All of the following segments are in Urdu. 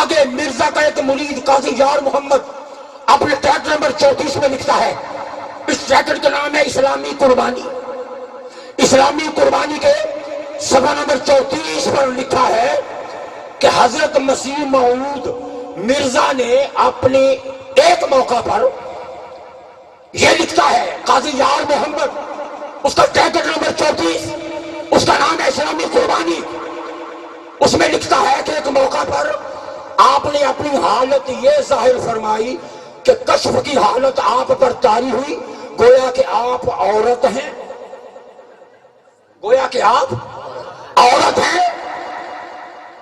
آگے مرزا کا ایک مرید قاضی یار محمد اپنے ٹریکٹر نمبر 34 میں لکھتا ہے، اس ٹریکٹر کا نام ہے اسلامی قربانی۔ اسلامی قربانی کے صفحہ نمبر 34 پر لکھا ہے کہ حضرت مسیح موعود مرزا نے اپنے ایک موقع پر یہ لکھتا ہے، قاضی یار محمد، اس کا ٹریکٹر نمبر 34، اس کا نام ہے اسلامی قربانی، اس میں لکھتا ہے کہ ایک موقع پر آپ نے اپنی حالت یہ ظاہر فرمائی کہ کشف کی حالت آپ پر طاری ہوئی، گویا کہ آپ عورت ہیں، گویا کہ آپ عورت ہیں۔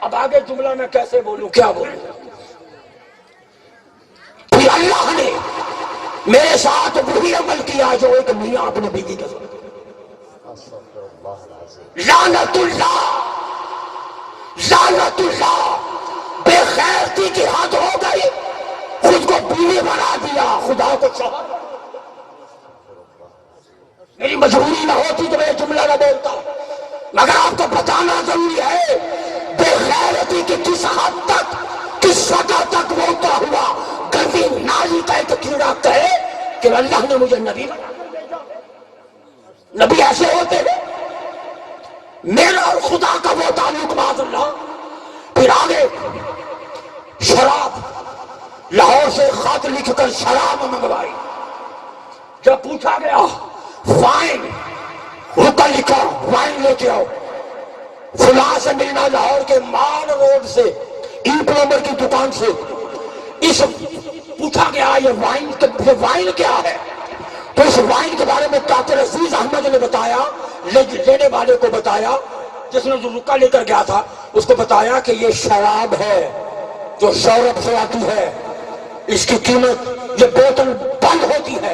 اب آگے جملہ میں کیسے بولوں، کیا بولوں؟ پھر اللہ نے میرے ساتھ وہی عمل کیا جو ایک میاں اپنے بیوی کے ساتھ، لعنت اللہ، لعنت اللہ، بے غیرتی کی حد ہو گئی، خود کو بیوی بنا دیا، خدا کو شوہر۔ میری مجبوری نہ ہوتی تو میں جملہ نہ بولتا، مگر آپ کو بتانا ضروری ہے بے غیرتی کی کس حد تک، کس سطح تک بولتا ہوا گندی نالی کا ایک کیڑا کہے کہ اللہ نے مجھے نبی بنا کر بھیجا۔ نبی ایسے ہوتے ہیں، میرا اور خدا کا وہ تعلق معاذ اللہ۔ پھر آگے شراب، لاہور سے خط لکھ کر شراب منگوائی، جب پوچھا گیا وائن، رکا لکھا وائن لے کے آؤ، فلاں سے ملنا، لاہور کے مان روڈ سے ای پلمبر کی دکان سے، اس پوچھا گیا یہ وائن کیا ہے؟ تو اس وائن کے بارے میں ڈاکٹر عزیز احمد نے بتایا، لینے والے کو بتایا، جس نے جو رکا لے کر گیا تھا اس کو بتایا کہ یہ شراب ہے جو شورب سے آتی ہے، اس کی قیمت، یہ بوتل بند ہوتی ہے،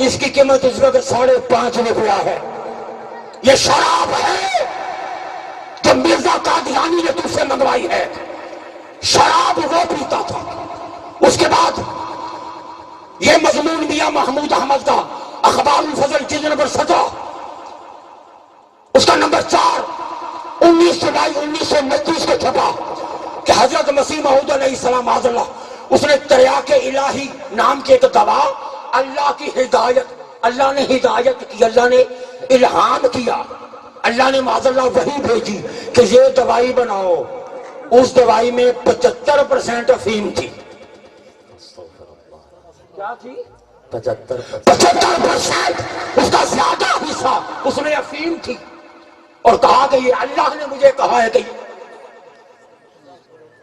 اس کی قیمت اس وقت 5.5 روپیہ ہے۔ یہ شراب ہے جو مرزا قادیانی نے تجھ سے منگوائی ہے، شراب وہ پیتا تھا۔ اس کے بعد یہ مضمون میاں محمود احمد کا اخبار الفضل جلد نمبر 17، اس کا نمبر 4، 19 جولائی 1929 کو چھپا کہ حضرت مسیح موعود علیہ السلام معاذ اللہ، اس نے تریاق الہی نام کی ایک دوا، اللہ کی ہدایت، اللہ نے ہدایت کی، اللہ نے الہام کیا، اللہ نے معاذ اللہ وحی بھیجی کہ یہ دوائی بناؤ۔ اس دوائی میں 75% افیم تھی۔ کیا تھی؟ 75%، اس کا زیادہ حصہ اس میں افیم تھی، اور کہا کہ یہ اللہ نے مجھے کہا ہے کہ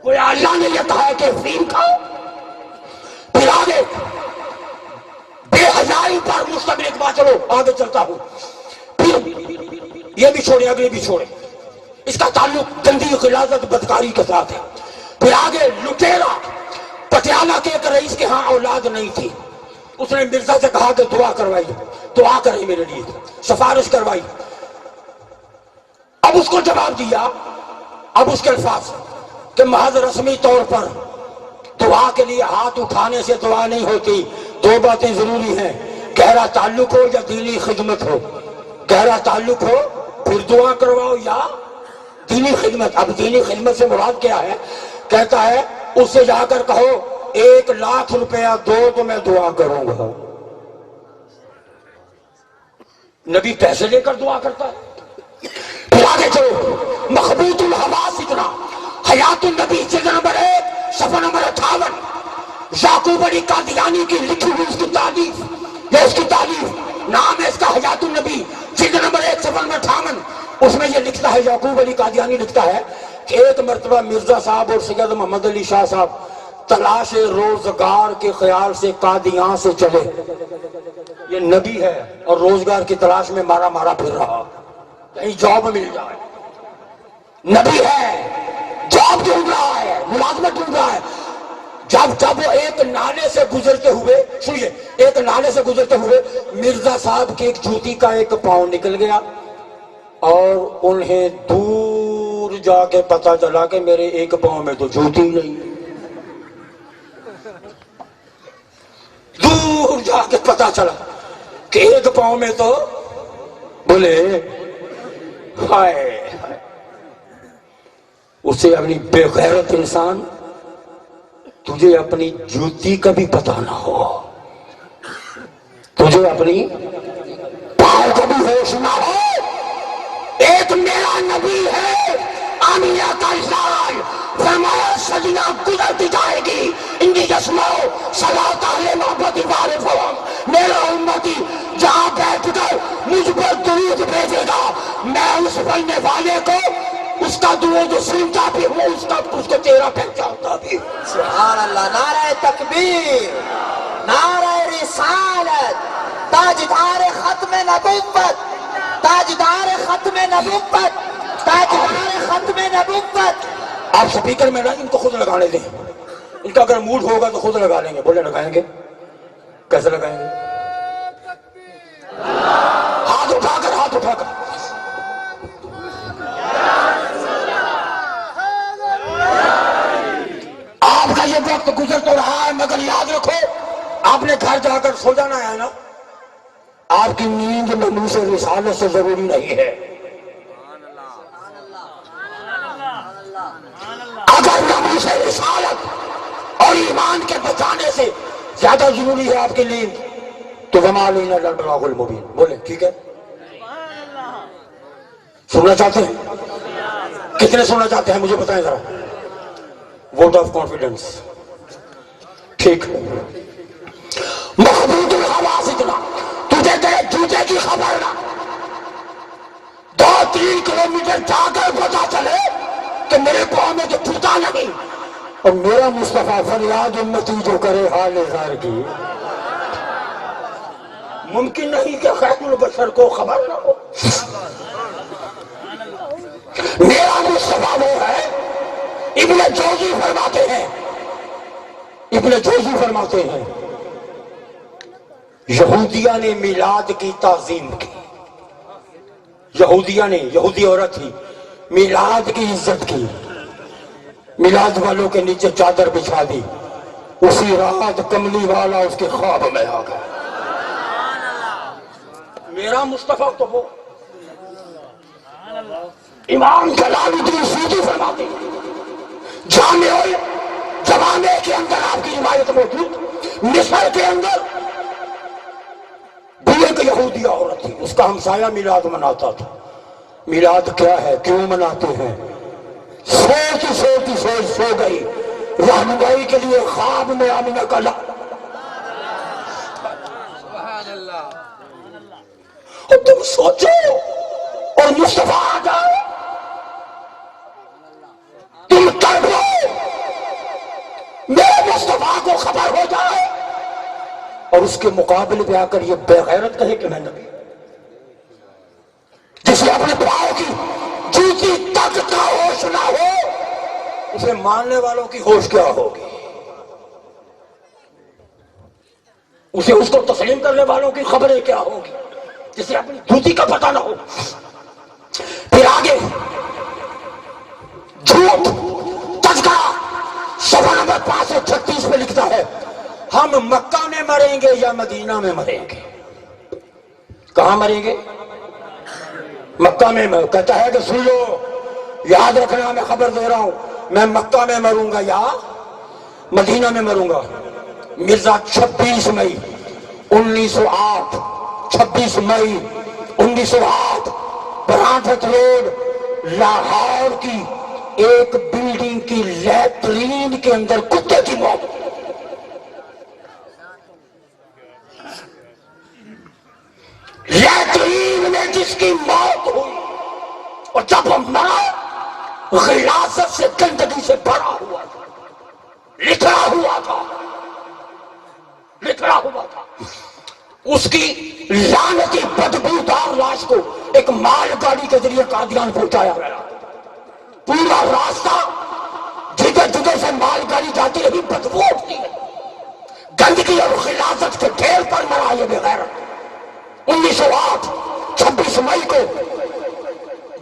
کوئی اللہ نے یہ کہا ہے کہ افیم کھاؤ۔ پھر آگے بے حیائی پر مشتمل ایک بات، چلو آگے چلتا ہوں، پھر یہ بھی چھوڑے، اگلے بھی چھوڑے، اس کا تعلق گندی غلاظت بدکاری کے ساتھ ہے۔ پھر آگے لٹیرا، پٹیالہ کے ایک رئیس کے ہاں اولاد نہیں تھی، اس نے مرزا سے کہا کہ دعا کروائی، دعا کریں میرے لیے، سفارش کروائی۔ اب اس کو جواب دیا، اب اس کے الفاظ کہ محض رسمی طور پر دعا کے لیے ہاتھ اٹھانے سے دعا نہیں ہوتی، 2 باتیں ضروری ہیں، گہرا تعلق ہو یا دینی خدمت ہو۔ گہرا تعلق ہو پھر دعا کرواؤ یا دینی خدمت۔ اب دینی خدمت سے مراد کیا ہے؟ کہتا ہے اس سے جا کر کہو 1,00,000 روپیہ دو تو میں دعا کروں گا۔ نبی پیسے لے کر دعا کرتا ہے؟ پھر آگے چلو، مخبوط الحواس، اتنا حیات النبی جلد نمبر 1 صفحہ نمبر 58، یعقوب علی قادیانی کی لکھی ہوئی اس کی تعلیف، یہ اس کی تعلیف، نام ہے اس کا حیات النبی، جلد نمبر 1 صفحہ نمبر 58۔ اس میں یہ لکھتا ہے، یعقوب علی قادیانی لکھتا ہے کہ ایک مرتبہ مرزا صاحب اور سید محمد علی شاہ صاحب تلاش روزگار کے خیال سے قادیان سے چلے۔ یہ نبی ہے اور روزگار کی تلاش میں مارا مارا پھر رہا، کہیں جاب مل جائے۔ نبی ہے، جاب ڈھونڈ رہا ہے، ملازمت ڈھونڈ رہا ہے۔ جب وہ ایک نالے سے گزرتے ہوئے، سنیے، ایک نالے سے گزرتے ہوئے مرزا صاحب کی ایک جوتی کا ایک پاؤں نکل گیا، اور انہیں دور جا کے پتا چلا کہ میرے ایک پاؤں میں تو جوتی نہیں، دور جا کے پتا چلا کہ ایک پاؤں میں تو، بولے ہائے، اسے اپنی بے غیرت انسان تجھے اپنی جوتی کا بھی پتہ نہ ہو، تجھے اپنی پاؤں کا بھی ہوش نہ ہو۔ ایک میرا نبی ہے آمینہ کا لال، فرمایا صدیاں گزرتی جائے گی انی یسمعو صلاۃ اہل محبت وارفہم، میرا امتی جہاں بیٹھ کر مجھ پر درود بھیجے گا میں اس پڑھنے والے کو اس کا درود سنتا بھی ہوں، اس کو چہرہ پہچانتا بھی ہوں۔ سبحان اللہ، نعرہ تکبیر، نعرہ رسالت، تاجدار ختم نبوت، تاجدار ختم نبوت، تاجدار ختم نبوت۔ آپ سپیکر میں نہ ان کو خود لگانے دیں، ان کا اگر موڈ ہوگا تو خود لگا لیں گے۔ بولے لگائیں گے، کیسے لگائیں گے؟ ہاتھ اٹھا کر، ہاتھ اٹھا کر۔ آپ کا یہ وقت گزر تو رہا ہے مگر یاد رکھو آپ نے گھر جا کر سو جانا ہے نا، آپ کی نیند ناموس رسالت سے ضروری نہیں ہے۔ اگر ناموس رسالت اور ایمان کے بچانے سے زیادہ ضروری ہے آپ کی نیند تو وما علینا الا البلاغ المبین۔ بولے ٹھیک ہے؟ سننا چاہتے ہیں؟ کتنے سننا چاہتے ہیں مجھے بتائیں ذرا؟ Vote of confidence. ٹھیک ہے، محبوب الحواس اتنا تجھے تیرے جوتے کی خبر نہ، 2-3 کلومیٹر جا کر پتا چلے کہ میرے پاؤں میں تو جوتا نہیں، اور میرا مصطفیٰ فریاد امتی جو کرے حال زار کی، ممکن نہیں کہ خیر البشر کو خبر نہ ہو۔ میرا مصطفیٰ وہ ہے، ابن جوزی فرماتے ہیں، ابن جوزی فرماتے ہیں یہودیہ نے میلاد کی تعظیم کی، یہودیہ نے، یہودی عورت تھی، میلاد کی عزت کی، میلاد والوں کے نیچے چادر بچھا دی، اسی رات کملی والا اس کے خواب میں آ گیا۔ میرا مصطفیٰ تو وہ امام جلال الدین سیوطی فرماتے ہیں جامع جوامع کے اندر آپ کی روایت موجود، مصر کے اندر بھی ایک یہودی عورت تھی، اس کا ہمسایہ میلاد مناتا تھا۔ میلاد کیا ہے، کیوں مناتے ہیں؟ سوچ سو گئی، رہنمائی کے لیے خواب میں آمینہ کا اور تم سوچو اور مصطفیٰ آ جائے، تم تڑپو، میرے مصطفیٰ کو خبر ہو جائے اور اس کے مقابلے پہ آ کر یہ بے غیرت کہے کہ میں نبی، جسے اپنے پاؤں کی جوتی تک کا ہوش نہ ہو، اسے ماننے والوں کی ہوش کیا ہوگی؟ اسے اس کو تسلیم کرنے والوں کی خبریں کیا ہوگی جسے اپنی جوتی کا پتہ نہ ہو؟ پھر آگے جھوٹ تذکرہ صفحہ نمبر 536 میں لکھتا ہے ہم مکہ میں مریں گے یا مدینہ میں مریں گے؟ کہاں مریں گے؟ مکہ میں۔ کہتا ہے کہ سن لو، یاد رکھنا، میں خبر دے رہا ہوں، میں مکہ میں مروں گا یا مدینہ میں مروں گا۔ مرزا 26 مئی 1908، 26 مئی 1908 برانٹھ روڈ لاہور کی ایک بلڈنگ کی لیٹرین کے اندر کتے کی موت۔ لیٹرین میں جس کی موت ہوئی اور جب وہ مرا غلاظت سے، گندگی سے بھرا ہوا تھا، لکھڑا ہوا تھا، لکھڑا ہوا تھا۔ اس کی لعنتی بدبودار لاش کو ایک مال گاڑی کے ذریعے قادیان پہنچایا گیا۔ پورا راستہ جگہ جگہ سے مال گاڑی جاتی رہی، بدبو اٹھتی ہے، گندگی اور غلاظت کے ڈھیر پر مرا یہ بغیرت۔ 1908 26 مئی کو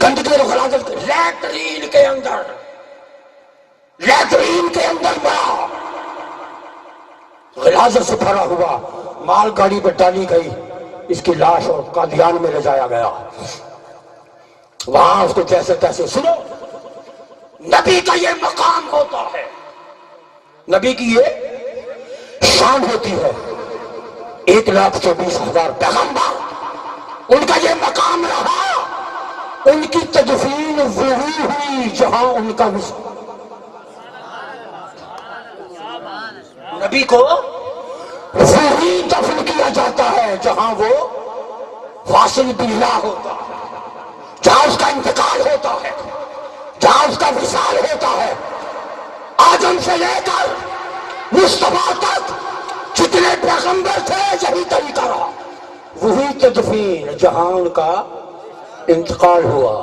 گندگی اور غلاظت کے لیٹرین کے اندر مرا، غلاظت سے بھرا ہوا، مال گاڑی پہ ڈالی گئی اس کی لاش اور قادیان میں لے جایا گیا۔ وہاں اس کو جیسے تیسے، سنو، نبی کا یہ مقام ہوتا ہے نبی کی یہ شان ہوتی ہے. 1,24,000 پیغمبر، ان کا یہ مقام رہا. ان کی تدفین وہی ہوئی جہاں ان کا وصال. نبی کو وہی دفن کیا جاتا ہے جہاں وہ واصل باللہ ہوتا ہے، جہاں اس کا انتقال ہوتا ہے، جہاں اس کا وصال ہوتا ہے. آدم سے لے کر مصطفیٰ تک جتنے پیغمبر تھے یہی طریقہ رہا. وہی تدفین جہاں ان کا انتقال ہوا.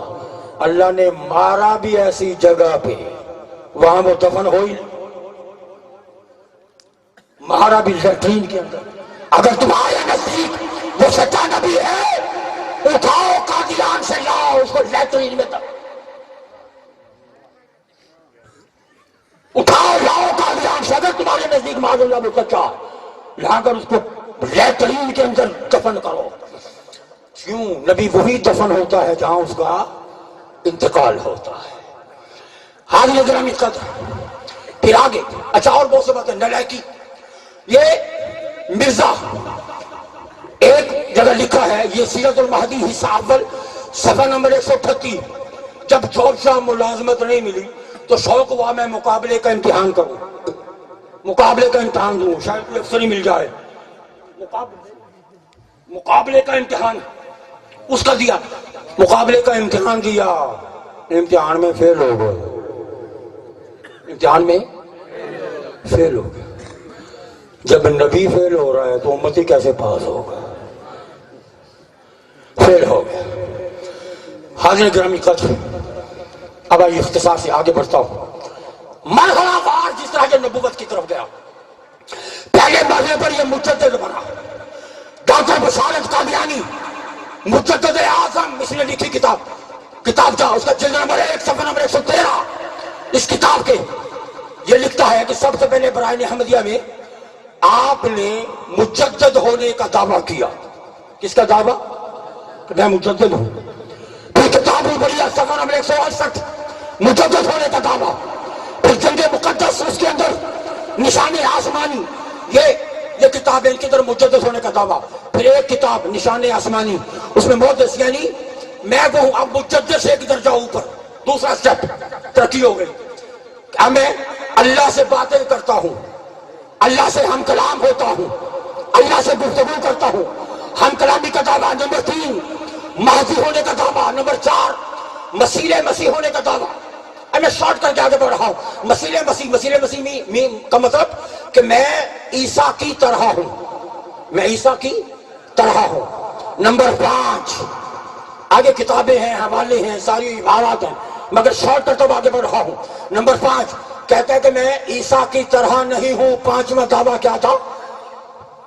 اللہ نے مارا بھی ایسی جگہ پہ وہاں وہ دفن ہوئی، مارا بھی لیٹرین کے اندر. اگر تمہارے نزدیک وہ سچا نبی ہے، اٹھاؤ قادیان سے لاؤ اس کو لیٹرین میں دفن. اٹھاؤ لاؤ قادیان سے، اگر تمہارے نزدیک معاذ اللہ وہ سچا ہے، لا کر اس کو لیٹرین کے اندر دفن کرو. کیوں؟ نبی وہی دفن ہوتا ہے جہاں اس کا انتقال ہوتا ہے. حاضر گرامی قدر، پھر آگے اچھا اور بہت سے باتیں. نلائکی، یہ مرزا ایک جگہ لکھا ہے، یہ سیرت المہدی حصہ اول صفحہ نمبر 138. جب جاب شاہ ملازمت نہیں ملی تو شوق ہوا میں مقابلے کا امتحان کروں، مقابلے کا امتحان دوں، شاید کوئی افسری مل جائے. مقابلے کا امتحان اس کا دیا، مقابلے کا امتحان دیا، امتحان میں فیل ہو گئے، امتحان میں فیل ہو گئے. جب نبی فیل ہو رہا ہے تو امتی کیسے پاس ہوگا؟ فیل ہو گیا. حاضر گرامی قدر، اب آئیے اختصار سے آگے بڑھتا ہوں. مرحلہ وار جس طرح یہ نبوت کی طرف گیا، پہلے مرحلے پر یہ مجدد بنا. ڈاکٹر بشارت قادیانی مجدد اعظم، اس نے لکھی کتاب کا، اس کا جلد نمبر 1 صفحہ نمبر 113. اس کتاب کے یہ لکھتا ہے کہ سب سے پہلے برائے احمدیہ میں آپ نے مجدد ہونے کا دعویٰ کیا. کس کا دعویٰ؟ کہ میں مجدد ہوں. پھر کتاب البریہ صفحہ نمبر 168 مجدد ہونے کا دعویٰ. پھر جنگ مقدس، اس کے اندر نشان آسمانی، یہ کتاب ہے، ان کے اندر مجدد ہونے کا دعویٰ. پھر ایک کتاب نشان آسمانی، اس میں محدث یعنی میں وہ ہوں، اب مجدد سے ایک درجہ اوپر، دوسرا سٹیپ ترقی ہو گئی. اب میں اللہ سے باتیں کرتا ہوں، اللہ سے ہم کلام ہوتا ہوں، اللہ سے گفتگو کرتا ہوں. ہم کلامی کا دعویٰ. نمبر 3 مہدی ہونے کا دعویٰ. نمبر 4 مسیح ہونے کا دعویٰ. اب میں شارٹ کر کے آگے بڑھ رہا ہوں. مسیح کا مطلب کہ میں عیسیٰ کی طرح ہوں، میں عیسیٰ کی طرح ہوں. نمبر 5 آگے کتابیں ہیں، حوالے ہیں، ساری عبارات ہیں، مگر شارٹ کرتا ہوں آگے بڑھ رہا ہوں. نمبر 5 کہتا ہے کہ میں عیسیٰ کی طرح نہیں ہوں. 5واں دعویٰ کیا تھا؟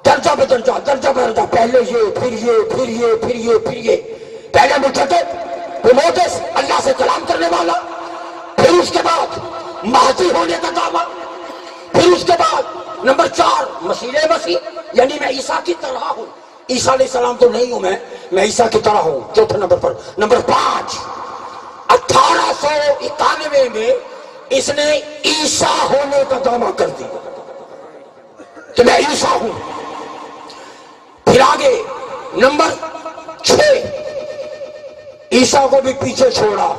درجہ بدرجہ، درجہ بدرجہ، پہلے یہ، پھر یہ، پھر یہ، پھر یہ، پھر یہ. پہلے مجدد، پھر محدث، اللہ سے کلام کرنے والا. پھر اس کے بعد مہدی ہونے کا دعویٰ. پھر اس کے بعد نمبر 4 مسیح یعنی میں عیسیٰ کی طرح ہوں. عیسیٰ علیہ السلام تو نہیں ہوں، میں عیسیٰ کی طرح ہوں. چوتھے نمبر پر. نمبر 5 1891 میں اس نے عیسیٰ ہونے کا دعویٰ کر دیا کہ میں عیسیٰ ہوں. پھر آگے نمبر 6 عیسیٰ کو بھی پیچھے چھوڑا،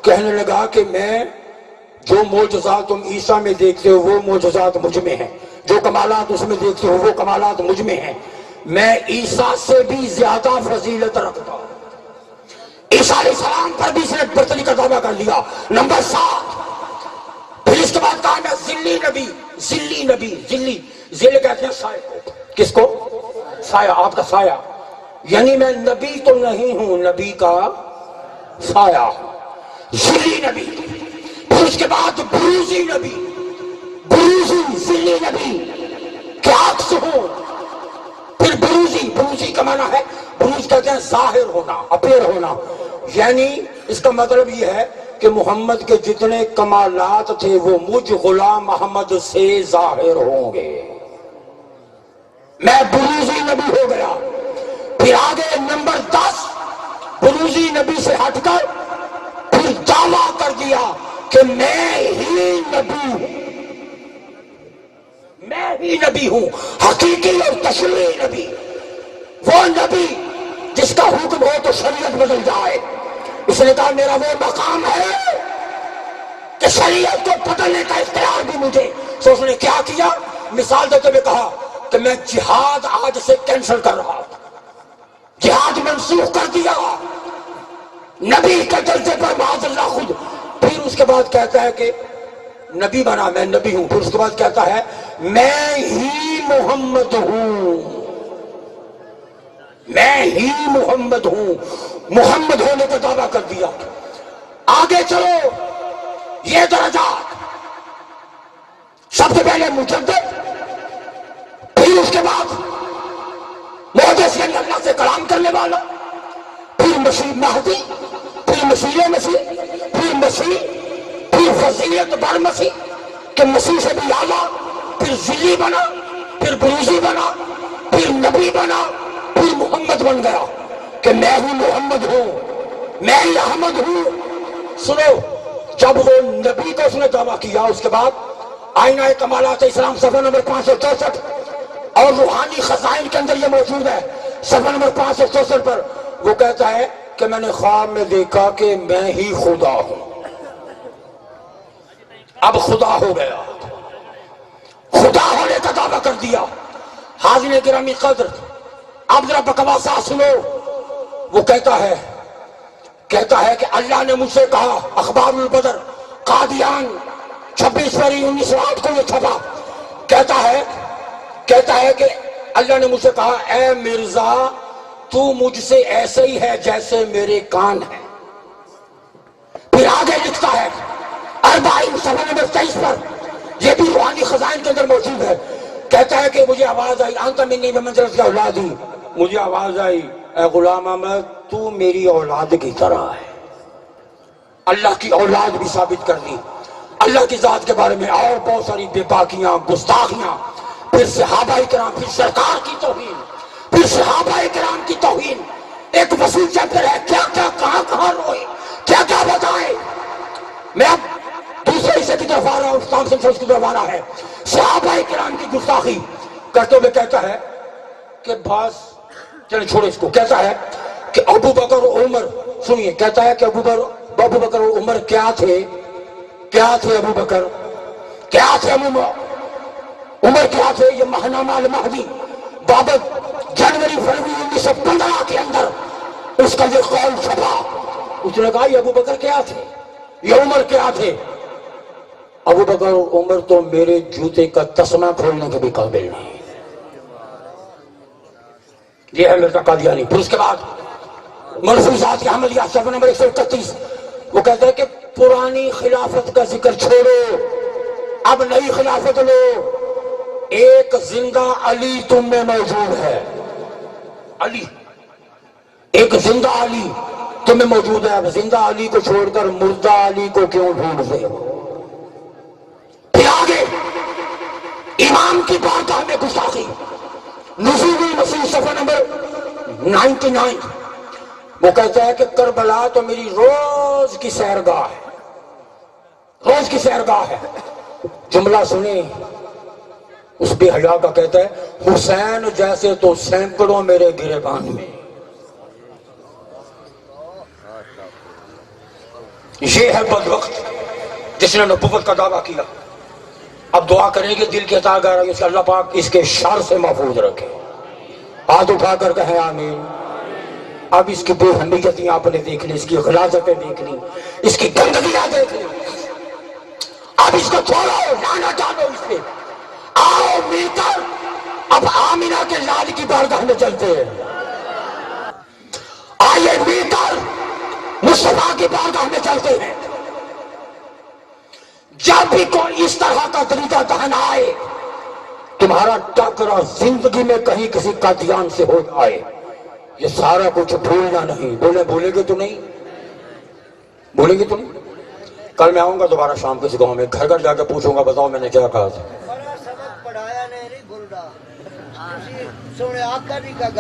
کہنے لگا کہ میں جو معجزات تم عیسیٰ میں دیکھتے ہو وہ معجزات مجھ میں ہیں، جو کمالات اس میں دیکھتے ہو وہ کمالات مجھ میں ہیں. میں عیسیٰ سے بھی زیادہ فضیلت رکھتا ہوں. عیسیٰ علیہ السلام پر بھی اس نے برتری کا دعویٰ کر لیا. نمبر 7 پھر اس کے بعد کہا میں ذلی نبی، ذل کہتے ہیں سائے کو. کس کو؟ سایہ، آپ کا سایہ. یعنی میں نبی تو نہیں ہوں، نبی کا سایہ، ذلی نبی. پھر اس کے بعد بروزی نبی، ذلی نبی کے عکس ہوں. پھر بروزی کا معنی ہے، بروز کہتے ہیں ظاہر ہونا، اپیئر ہونا. یعنی اس کا مطلب یہ ہے کہ محمد کے جتنے کمالات تھے وہ مجھ غلام محمد سے ظاہر ہوں گے. میں بروزی نبی ہو گیا. پھر آگے نمبر 10 بروزی نبی سے ہٹ کر پھر دعویٰ کر دیا کہ میں ہی نبی ہوں. ہی نبی ہوں، حقیقی اور تشریعی نبی، وہ نبی جس کا حکم ہو تو شریعت بدل جائے۔ اس نے کہا میرا وہ مقام ہے کہ شریعت کو بدلنے کا اختیار بھی مجھے۔ تو اس نے کیا کیا؟ مثال دیتے ہوئے کہا کہ میں جہاد آج سے کینسل کر رہا ہوں، جہاد منسوخ کر دیا نبی کے درجے پر معاذ اللہ خود۔ پھر اس کے بعد کہتا ہے کہ نبی بنا، میں نبی ہوں۔ پھر اس کے بعد کہتا ہے میں ہی محمد ہوں، میں ہی محمد ہوں، محمد ہونے کا دعویٰ کر دیا۔ آگے چلو، یہ درجات، سب سے پہلے مجدد، پھر اس کے بعد محدث یعنی اللہ سے کلام کرنے والا، پھر مسیح مہدی، پھر مسیح مسیح، پھر مسیح، پھر فضیلت بر مسیح کہ مسیح سے بھی اعلیٰ، پھر ذلی بنا، پھر بروزی بنا، پھر نبی بنا، پھر محمد بن گیا کہ میں ہی محمد ہوں، میں ہی احمد ہوں۔ سنو، جب وہ نبی کو اس نے دعویٰ کیا، اس کے بعد آئینہ کمالات اسلام صفحہ نمبر 564 اور روحانی خزائن کے اندر یہ موجود ہے، صفحہ نمبر 564 پر وہ کہتا ہے کہ میں نے خواب میں دیکھا کہ میں ہی خدا ہوں۔ اب خدا ہو گیا، خدا ہونے کا دعویٰ کر دیا۔ حاضرین گرامی قدر، اب ذرا بکواسا سنو۔ وہ کہتا ہے کہ اللہ نے مجھ سے کہا، اخبار البدر قادیان 26 فروری 1908 کو یہ چھپا، کہتا ہے کہ اللہ نے مجھ سے کہا اے مرزا تو مجھ سے ایسے ہی ہے جیسے میرے کان ہیں۔ پھر آگے لکھتا ہے 40 صفحہ نمبر 23 پر، یہ بھی روحانی خزائن کے اندر موجود ہے، کہتا ہے کہ مجھے آواز آئی انت منی بمنزلۃ اولادی، مجھے آواز آئی اے غلام احمد تو میری اولاد کی طرح ہے۔ اللہ کی اولاد بھی ثابت کر دی، اللہ کی ذات کے بارے میں اور بہت ساری بے باکیاں، گستاخیاں، پھر صحابہ کرام، پھر سرکار کی توہین، پھر صحابہ کرام کی توہین، ایک وسیع چیپٹر ہے، کیا کیا کہاں روئے، کیا کیا بتائے۔ میں اب دوسرے حصے کی طرف آ رہا ہوں، اسلام سنسرز کی طرف آ رہا ہے۔ صحابہ کرام کی گستاخی کرتے ہوئے کہتا ہے کہ بس چلے چھوڑے اس کو، کہتا ہے کہ ابو بکر و عمر، سنیے، کہتا ہے کہ ابو بکر و عمر کیا تھے ابو بکر کیا تھے، عمر کیا تھے، یہ ماہنامہ المہدی بابت جنوری فروری 1915 کے اندر اس کا یہ قول چھپا۔ اس نے کہا یہ ابو بکر کیا تھے، یہ عمر کیا تھے۔ ابو بکر و عمر تو میرے جوتے کا تسمہ کھولنے کے بھی قابل نہیں۔ یہ ہے مرزا قادیانی۔ پھر اس کے بعد ملفوظات کے عملیات صفحہ نمبر 131، وہ کہتا ہے کہ پرانی خلافت کا ذکر چھوڑو، اب نئی خلافت لو، ایک زندہ علی تم میں موجود ہے، علی، ایک زندہ علی تم میں موجود ہے، اب زندہ علی کو چھوڑ کر مردہ علی کو کیوں ڈھونڈتے ہو۔ پھر آگے امام کی بارگاہ میں گستاخی، نزول المسیح صفحہ نمبر 99، وہ کہتا ہے کہ کربلا تو میری روز کی سیرگاہ ہے، روز کی سیرگاہ ہے۔ جملہ سنیں اس بے حیا کا، کہتا ہے حسین جیسے تو سینکڑوں میرے گریبان میں۔ یہ ہے بدبخت جس نے نبوت کا دعویٰ کیا۔ اب دعا کریں گے دل کے عطا گر کہ اللہ پاک اس کے شر سے محفوظ رکھے، ہاتھ اٹھا کر کہیں آمین۔ اب اس کی بے حمیتیاں آپ نے دیکھ لی، اس کی غلاظتیں دیکھ لی، اس کی گندگیاں دیکھ لی، اب اس کو چھوڑو، لانا ڈالو اس پہ، آؤ مل کر اب آمینہ کے لال کی بارگاہ میں چلتے ہیں، آئیے مل کر مصطفیٰ کی بارگاہ میں چلتے ہیں۔ جب بھی کوئی اس طرح کا طریقہ دہنا آئے، تمہارا ٹکرا زندگی میں کہیں کسی قادیان سے ہو جائے، یہ سارا کچھ بھولنا نہیں۔ بولے گے تو نہیں، بولے گے تو نہیں۔ کل میں آؤں گا دوبارہ شام کے گاؤں میں، گھر گھر جا کے پوچھوں گا بتاؤ میں نے کیا کہا تھا۔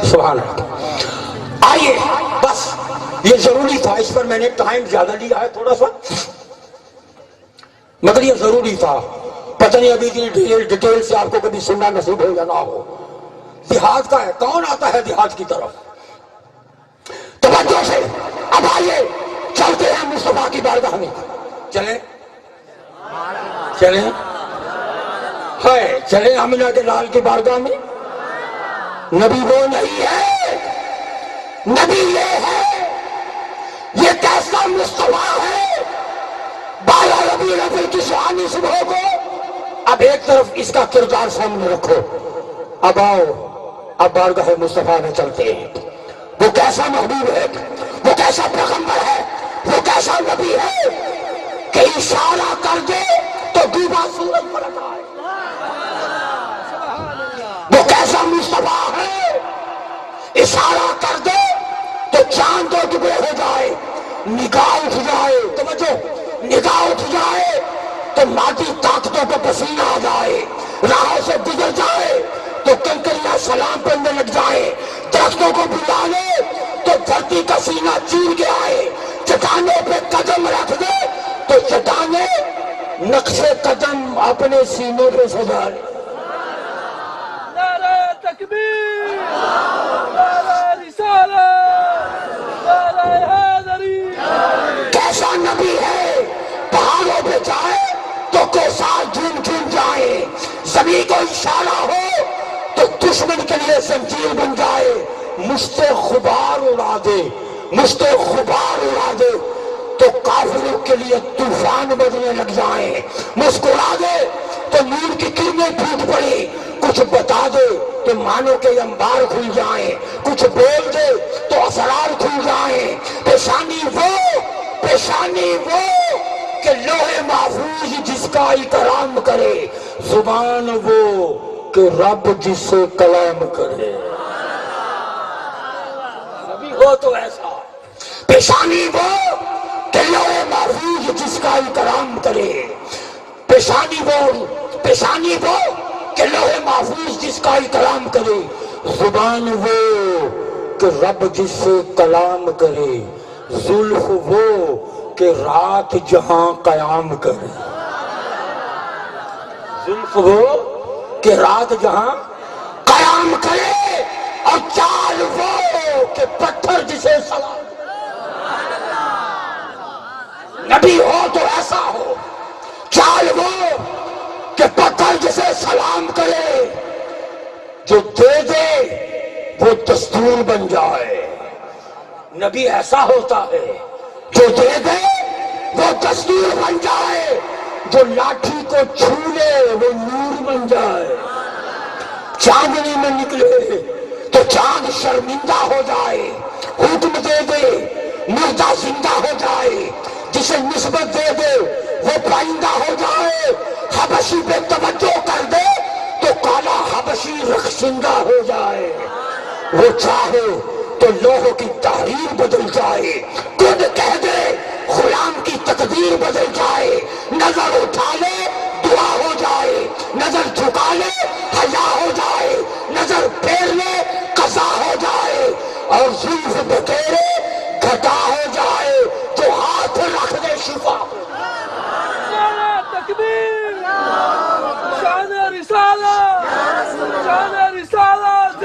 سبحان اللہ۔ آئیے، بس یہ ضروری تھا، اس پر میں نے ٹائم زیادہ لیا ہے تھوڑا سا، مگر یہ ضروری تھا۔ پتہ نہیں ابھی اتنی ڈیٹیل سے آپ کو کبھی سننا نصیب ہو یا نہ ہو. دیہات کا ہے، کون آتا ہے دیہات کی طرف؟ توجہ سے اب آئیے چلتے ہیں مصطفیٰ کی بارگاہ میں. چلیں چلیں چلیں آمنہ کے لال کی بارگاہ میں. نبی وہ نہیں ہے، نبی یہ ہے. یہ کیسا مصطفیٰ ہے 12 ربیع الاول کی سہانی صبح کو. اب ایک طرف اس کا کردار سامنے رکھو. اب آؤ اب بارگاہ مصطفیٰ میں چلتے ہیں. وہ کیسا محبوب ہے، وہ کیسا پیغمبر ہے، وہ کیسا نبی ہے کہ اشارہ کر دے تو ڈوبا سورج پلٹ آئے. وہ کیسا مصطفیٰ ہے، اشارہ کر دے تو چاند دو ٹکڑے ہو جائے، نگاہ اٹھ جائے. توجہ، نگاہ اٹھ جائے تو مادی طاقتوں کو پسینہ آ جائے، راہوں سے گزر جائے تو کنکریاں سلام پڑھنے لگ جائے، درختوں کو بلا لے تو دھرتی کا سینہ چیر کے آئے، چٹانوں پہ قدم رکھ دے تو چٹانیں نقش قدم اپنے سینے پہ سجا لے. نعرہ تکبیر، نعرہ رسالت، نعرہ حیدری. کیسا نبی ہے، پہاڑوں پہ جائے تو کوثر جھوم جھوم جائے، زمین کو اشارہ ہو تو دشمن کے لیے زنجیر بن جائے، مشت غبار اڑا دے، مشت غبار اڑا دے تو کافروں کے لیے طوفان بجنے لگ جائیں، مسکرا دے تو نور کی کرنیں پھوٹ پڑی، کچھ بتا دے تو مانو کے انبار کھل جائیں، کچھ بول دے تو اسرار کھل جائیں. پیشانی وہ کہ لوح محفوظ جس کا اکرام کرے، زبان وہ کہ رب جس سے کلام کرے. نبی ہو تو ایسا. پیشانی وہ کہ لوح محفوظ جس کا اکرام کرے، پیشانی وہ کہ لوح محفوظ جس کا اکرام کرے، زبان وہ کہ رب جس سے کلام کرے، زلف وہ کہ رات جہاں قیام کرے. زلف وہ کہ رات جہاں قیام کرے، اور چال وہ کہ پتھر جسے سلام. نبی ہو تو ایسا ہو، چال وہ کہ پتھر جسے سلام کرے، جو دے دے وہ دستور بن جائے. نبی ایسا ہوتا ہے جو دے دے وہ دستور بن جائے، جو لاٹھی کو چھو لے وہ نور بن جائے. چاندنی میں نکلے تو چاند شرمندہ ہو جائے، حکم دے دے مردہ زندہ ہو جائے، جسے نسبت دے دے وہ پائندہ ہو جائے. حبشی پہ توجہ کر دے تو کالا حبشی رخشندہ ہو جائے. وہ چاہے تو لوہوں کی تحریر بدل جائے، خود کہہ دے غلام کی تقدیر بدل جائے. نظر اٹھا لے دعا ہو جائے، نظر جھکا لے حیا ہو جائے، نظر پھیر لے قضا ہو جائے، اور زلف بکیرے گھٹا ہو جائے، جو ہاتھ رکھ دے شفا ہو. نعرہ تکبیر، شان رسالت، شان رسالت.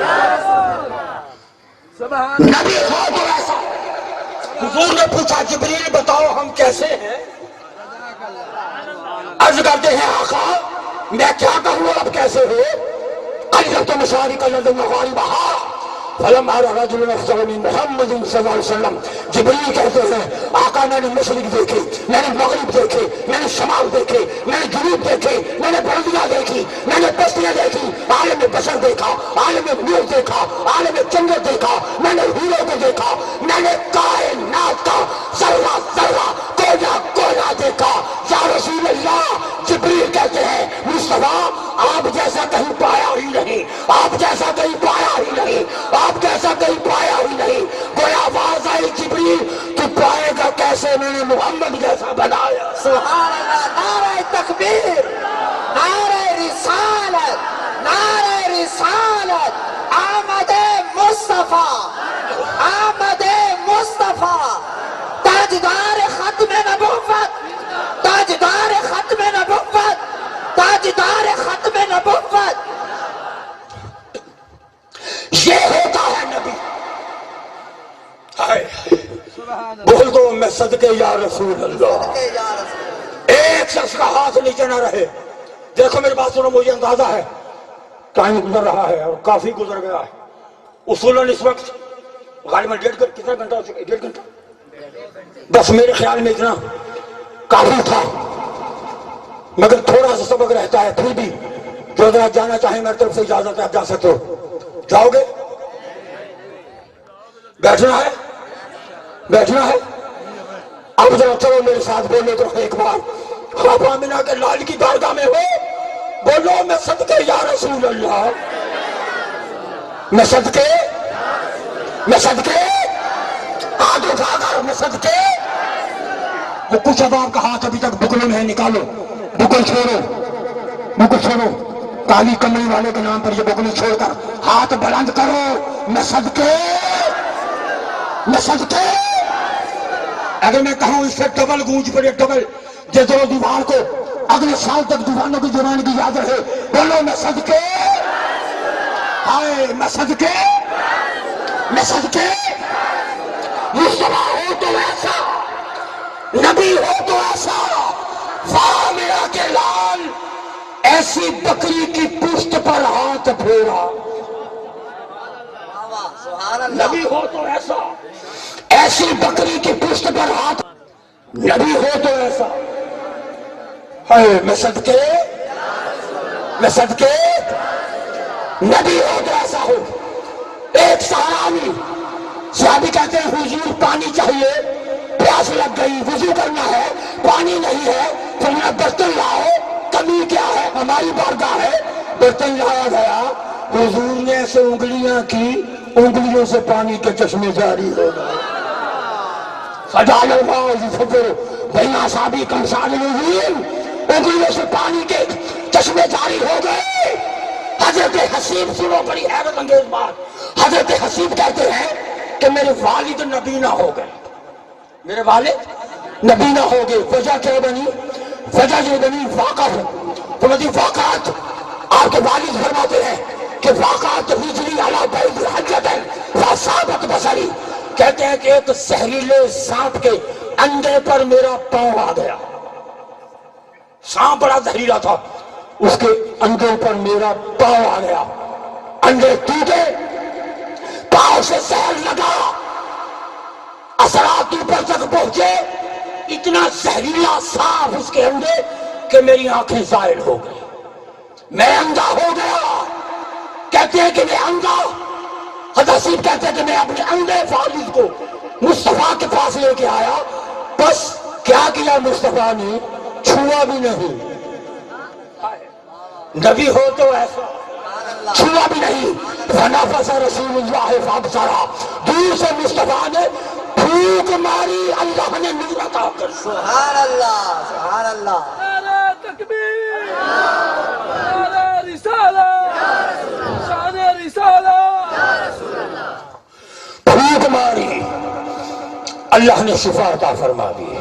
سبحان نبی ہو تو ایسا. حضور نے پوچھا جبریل بتاؤ ہم کیسے ہیں؟ عرض کرتے ہیں آقا میں کیا کہوں اب کیسے ہو؟ قلت مشارق الارض ومغاربها فلما رأى رجل افضل من محمد صلی اللہ علیہ وسلم. جبریل کہتے ہیں آقا میں نے مشرق دیکھے، میں نے مغرب دیکھے، میں نے شمال دیکھے، میں نے جنوب دیکھے، میں نے بلدیاں دیکھی، میں نے بستیاں دیکھی، عالم بشر دیکھا، عالم نور دیکھا، عالم جنت دیکھا، میں نے ہیروں کو دیکھا، میں نے کائنات کا ذرہ ذرہ کونا کونا دیکھا. یا رسول اللہ، جبریل کہتے ہیں مصطفیٰ آپ جیسا کہیں پایا ہی نہیں، آپ جیسا کہیں پایا ہی نہیں، آپ جیسا کہیں پایا ہی نہیں. کوئی آواز آئی جبریل تو پائے گا کیسے، میں نے محمد جیسا بنایا. سبحان اللہ. نعرہ تکبیر، نعرہ رسالت، نعرہ رسالت. آمد مصطفیٰ، آمد مصطفیٰ، تاجدار ختم نبوت، تاجدار ختم نبوت، تاج تاجدار ختم نبوت، یہ ہوتا ہے نبی. بول دو میں صدقے یا رسول اللہ. ایک شخص کا ہاتھ نیچے نہ رہے. دیکھو میری بات سنو، مجھے اندازہ ہے ٹائم گزر رہا ہے اور کافی گزر گیا ہے. اصولاً اس وقت غالباً کتنا گھنٹہ ہو چکا ہے؟ 1.5 گھنٹہ. بس میرے خیال میں اتنا کافی تھا، مگر تھوڑا سا سبق رہتا ہے. پھر بھی جو اگر آپ جانا چاہیں میری طرف سے اجازت ہے، آپ جا سکتے ہو. جاؤ گے؟ بیٹھنا ہے؟ بیٹھنا ہے؟ اب ذرا چلو میرے ساتھ بولو تو ایک بار. آپ آمنہ کے لال کی بارگاہ میں ہو، بولو میں صدقے یا رسول اللہ. میں صدقے ہاتھ اٹھا کر میں صدقے. وہ کچھ اب آپ کا ہاتھ ابھی تک بکل میں ہے، نکالو. بکل چھوڑو، بکل چھوڑو. کالی کملی والے کے نام پر یہ بکل چھوڑ کر ہاتھ بلند کرو. میں صدقے. اگر میں کہوں اس سے ڈبل گونج پڑے، ڈبل جس طرح دیوان کو اگلے سال تک دیوانوں کی زبان کی یاد رہے. بولو میں صدقے. ہائے میں صدقے. مصطفیٰ ہو تو ایسا، نبی ہو تو ایسا. فاملہ کے لال ایسی بکری کی پشت پر ہاتھ پھیرا. نبی ہو تو ایسا، ایسی بکری کی پشت پر ہاتھ. نبی ہو تو ایسا. ہائے میں صدقے. نبی ہو تو ایسا ہو. ایک صحابی کہتے ہیں حضور پانی چاہیے، پیاس لگ گئی، وضو کرنا ہے، پانی نہیں ہے. تم نے برتن لاؤ، کمی کیا ہے، ہماری بارگاہ ہے. برتن لایا گیا، حضور نے ایسے انگلیاں کی، انگلیوں سے پانی کے چشمے جاری ہو گئے. فجعل اللہ یفجر بین اصابع کامثال النجوم. انگلیوں سے پانی کے چشمے جاری ہو گئے. حضرت حسیب، سنو بڑی حیرت انگیز بات. حضرت حسیب کہتے ہیں کہ میرے والد نبی نہ ہو گئے. میرے والد نبی نہ ہو گئے. وجہ کیا بنی؟ وجہ یہ بنی واقعہ. واقعات آپ کے والد فرماتے ہیں کہ واقعات ہجری علی بیت حجت وصابت بصری. کہتے ہیں کہ ایک زہریلے سانپ کے انڈے پر میرا پاؤں آ گیا. سانپ بڑا زہریلا تھا، اس کے انڈے پر میرا پاؤں آ گیا. انڈے ٹوٹے، پاؤں سے زہر لگا، اثرات اوپر تک پہنچے. اتنا زہریلا صاف اس کے انڈے کہ میری آنکھیں زائل ہو گئی. میں اندھا ہو گیا. کہتے ہیں کہ میں اندھا. حضرت کہتے ہیں کہ میں اپنے اندھے والد کو مصطفیٰ کے پاس لے کے آیا. بس کیا کیا مصطفیٰ نے؟ چھوا بھی نہیں. نبی ہو تو ایسا، چھوا بھی نہیں. فنفس رسول اللہ فابصرا. دور سے مصطفیٰ نے پھونک ماری، اللہ نے نور عطا کر. سبحان اللہ، سبحان اللہ. نعرہ تکبیر، نعرہ رسالت، شان رسالت. پھونک ماری، اللہ نے شفا عطا فرما دی.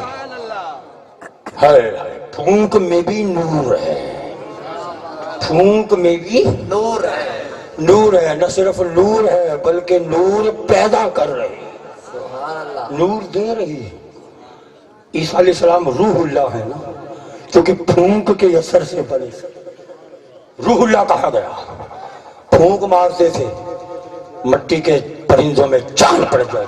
پھونک میں بھی نور ہے. پھونک میں بھی نور ہے. نور ہے. نہ صرف نور ہے بلکہ نور پیدا کر رہی، نور دے رہی. عیسیٰ علیہ السلام روح اللہ ہے نا، کیونکہ پھونک کے اثر سے بنے. روح اللہ کہا گیا. پھونک مارتے تھے، مٹی کے پرندوں میں جان پڑ جائے.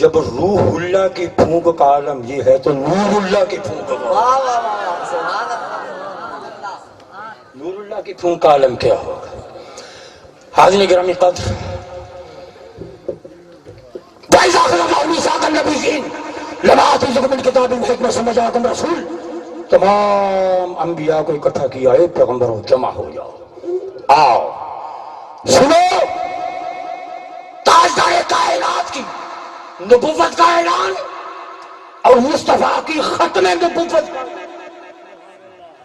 جب روح اللہ کی پھونک کا عالم یہ ہے تو نور اللہ کی پھونک کا نور اللہ کی پھونک کا عالم کیا ہوگا؟ حاضرین گرامی قدر، وَإِذَا أَخَذَ اللَّهُ مِيثَاقَ النَّبِيِّينَ لَمَا آتَيْتُكُم مِّن كِتَابٍ وَحِكْمَةٍ ثُمَّ جَاءَكُمْ رَسُولٌ. تمام انبیاء کو اکٹھا کیا ہے. پیغمبروں جمع ہو جاؤ، آؤ سنو تاجدار کائنات کی نبوت کا اعلان اور مصطفیٰ کی ختم نبوت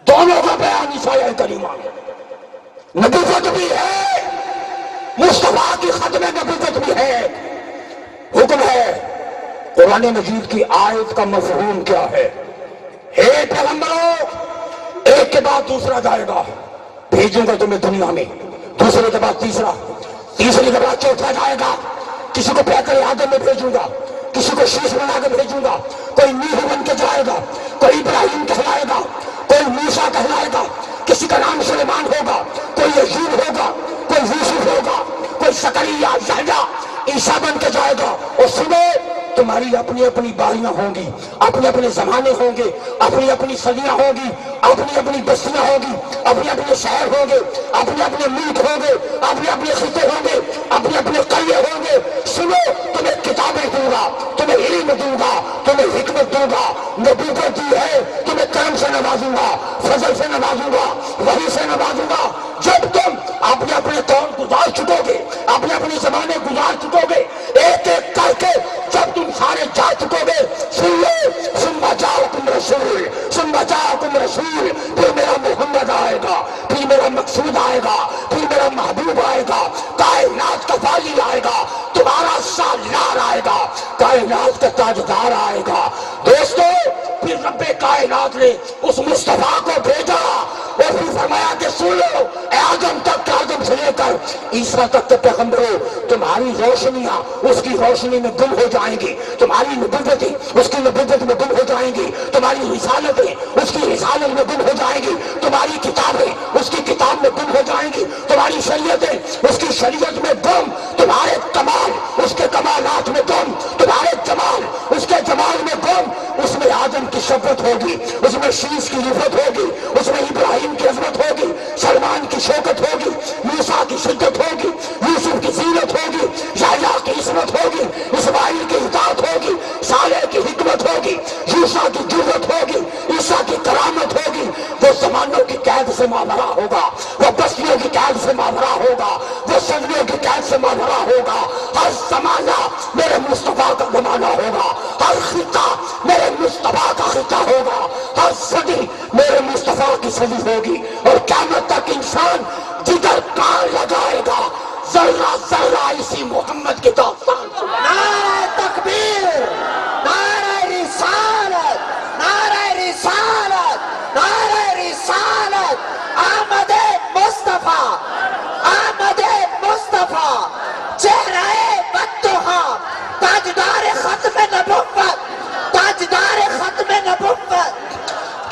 دونوں کا بیان عیسیٰ کریمہ. نبوت بھی ہے، مصطفیٰ کی ختم نبوت بھی ہے. حکم ہے. قرآن مجید کی آیت کا مفہوم کیا ہے؟ اے پیغمبروں، ایک ایک کے بعد دوسرا جائے گا، بھیجوں گا تمہیں دنیا میں، دوسرے کے بعد تیسرا، تیسرے کے بعد چوتھا جائے گا، کسی کو پیکر آدم میں بھیجوں گا، کسی کو شیش بنا کے بھیجوں گا، کوئی نوح بن کے جائے گا، کوئی ابراہیم کہلائے گا، کوئی موسیٰ کہلائے گا، کسی کا نام سلیمان ہوگا، کوئی ایوب ہوگا، کوئی یوسف ہوگا، کوئی زکریا، یحییٰ، عیسیٰ بن کے جائے گا۔ اور سنو، تمہاری اپنی اپنی باریاں ہوں گی، اپنے اپنے زمانے ہوں گے، اپنی اپنی صدیاں ہوں گی، اپنی اپنی بستیاں ہوں گی، اپنے اپنے شہر ہوں گے، اپنے اپنے ملک ہوں گے، اپنے اپنے خطے ہوں گے، اپنے اپنے قلعے ہوں گے۔ سنو، تمہیں کتابیں دوں گا، تمہیں علم دوں گا، تمہیں حکمت دوں گا، نبوت دی ہے، تمہیں کرم سے نوازوں گا، فضل سے نوازوں گا، وحی سے نوازوں گا۔ جب تم اپنے اپنے دور گزار چکو گے، اپنے اپنے زمانے گزار چکو گے، ایک ایک کر کے جب تم سارے جا چکو گے، سن لو، ثم جاءکم رسول، ثم جاءکم رسول، پھر میرا محمد آئے گا، پھر میرا مقصود آئے گا، پھر میرا محبوب آئے گا، کائنات کا والی آئے گا، تمہارا سالار آئے گا، کائنات کا تاجدار آئے گا۔ دوستو، پھر رب کائنات نے اس مصطفیٰ کو بھیجا اور پھر فرمایا کہ سن لو، اے آدم تک، آدم سے لے کر عیسیٰ تک کے پیغمبروں، تمہاری روشنیاں اس کی روشنی میں گم ہو جائیں گی، تمہاری نبوتیں اس کی نبوت میں گم ہو جائیں گی، تمہاری رسالتیں اس کی رسالت میں گم ہو جائیں گی، تمہاری کتابیں اس کی کتاب میں گم ہو جائیں گی، تمہاری شریعتیں اس کی شریعت میں گم، تمہارے کمال اس کے کمالات میں گم، تمہارے جمال اس کے جمال میں گم۔ اس میں آدم کی شفقت ہوگی، اس میں شیش کی رفت ہوگی، اس میں ابراہیم کی عظمت ہوگی، سلمان کی شوکت ہوگی، موسیٰ کی شدت ہوگی، یوسف کی زینت ہوگی، یحییٰ کی عصمت ہوگی، اسماعیل کی اطاعت ہوگی، صالح کی حکمت ہوگی، یوشع کی جرأت ہوگی، عیسیٰ کی کرامت ہوگی۔ وہ زمانوں کی قید سے ماورا ہوگا، وہ بستیوں کی قید سے ماورا ہوگا، وہ صدیوں کی قید سے ماورا ہوگا۔ ہر زمانہ میرے مصطفیٰ کا زمانہ ہوگا، ہر خطہ میرے مصطفیٰ کا خطہ ہوگا، ہر صدی میرے مصطفیٰ کی صدی ہوگی۔ اور قیامت تک انسان جدھر کان لگائے گا، ذرہ ذرہ اسی محمد کی داستان سنے۔ نعرہ تکبیر، نعرہ رسالت، نعرہ رسالت، نعرہ رسالت، آمد مصطفیٰ، آمد مصطفیٰ، چہرہ بدتہا، تاجدار ختم نبوت، تاجدار ختم نبوت۔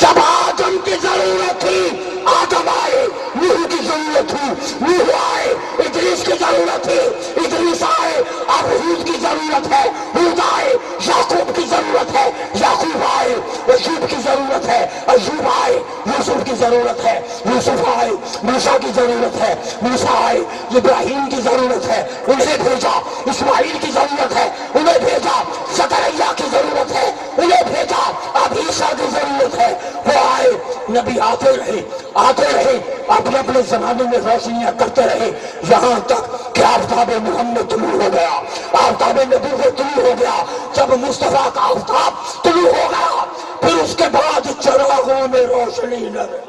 جب آدم کی ضرورت تھی آدم آئے، نوح کی ضرورت تھی نوح آئے، ادریس کی ضرورت تھی ادریس آئے، اب ہود کی ضرورت ہے ہود آئے، یعقوب کی ضرورت ہے یعقوب آئے، ایوب کی ضرورت ہے ایوب آئے، یوسف کی ضرورت ہے یوسف آئے، موسیٰ کی ضرورت ہے موسیٰ آئے، ابراہیم کی ضرورت ہے انہیں بھیجا، اسماعیل کی ضرورت ہے انہیں بھیجا، زکریا کی ضرورت ہے انہیں بھیجا، اب عیسیٰ کی ضرورت ہے وہ آئے۔ نبی آتے رہے اپنے اپنے زمانے میں روشنیاں کرتے رہے، یہاں تک کہ آفتاب محمد طلوع ہو گیا، آفتاب نبوت طلوع ہو گیا۔ جب مصطفیٰ کا آفتاب طلوع ہو گیا، پھر اس کے بعد چراغوں میں روشنی نہ رہی،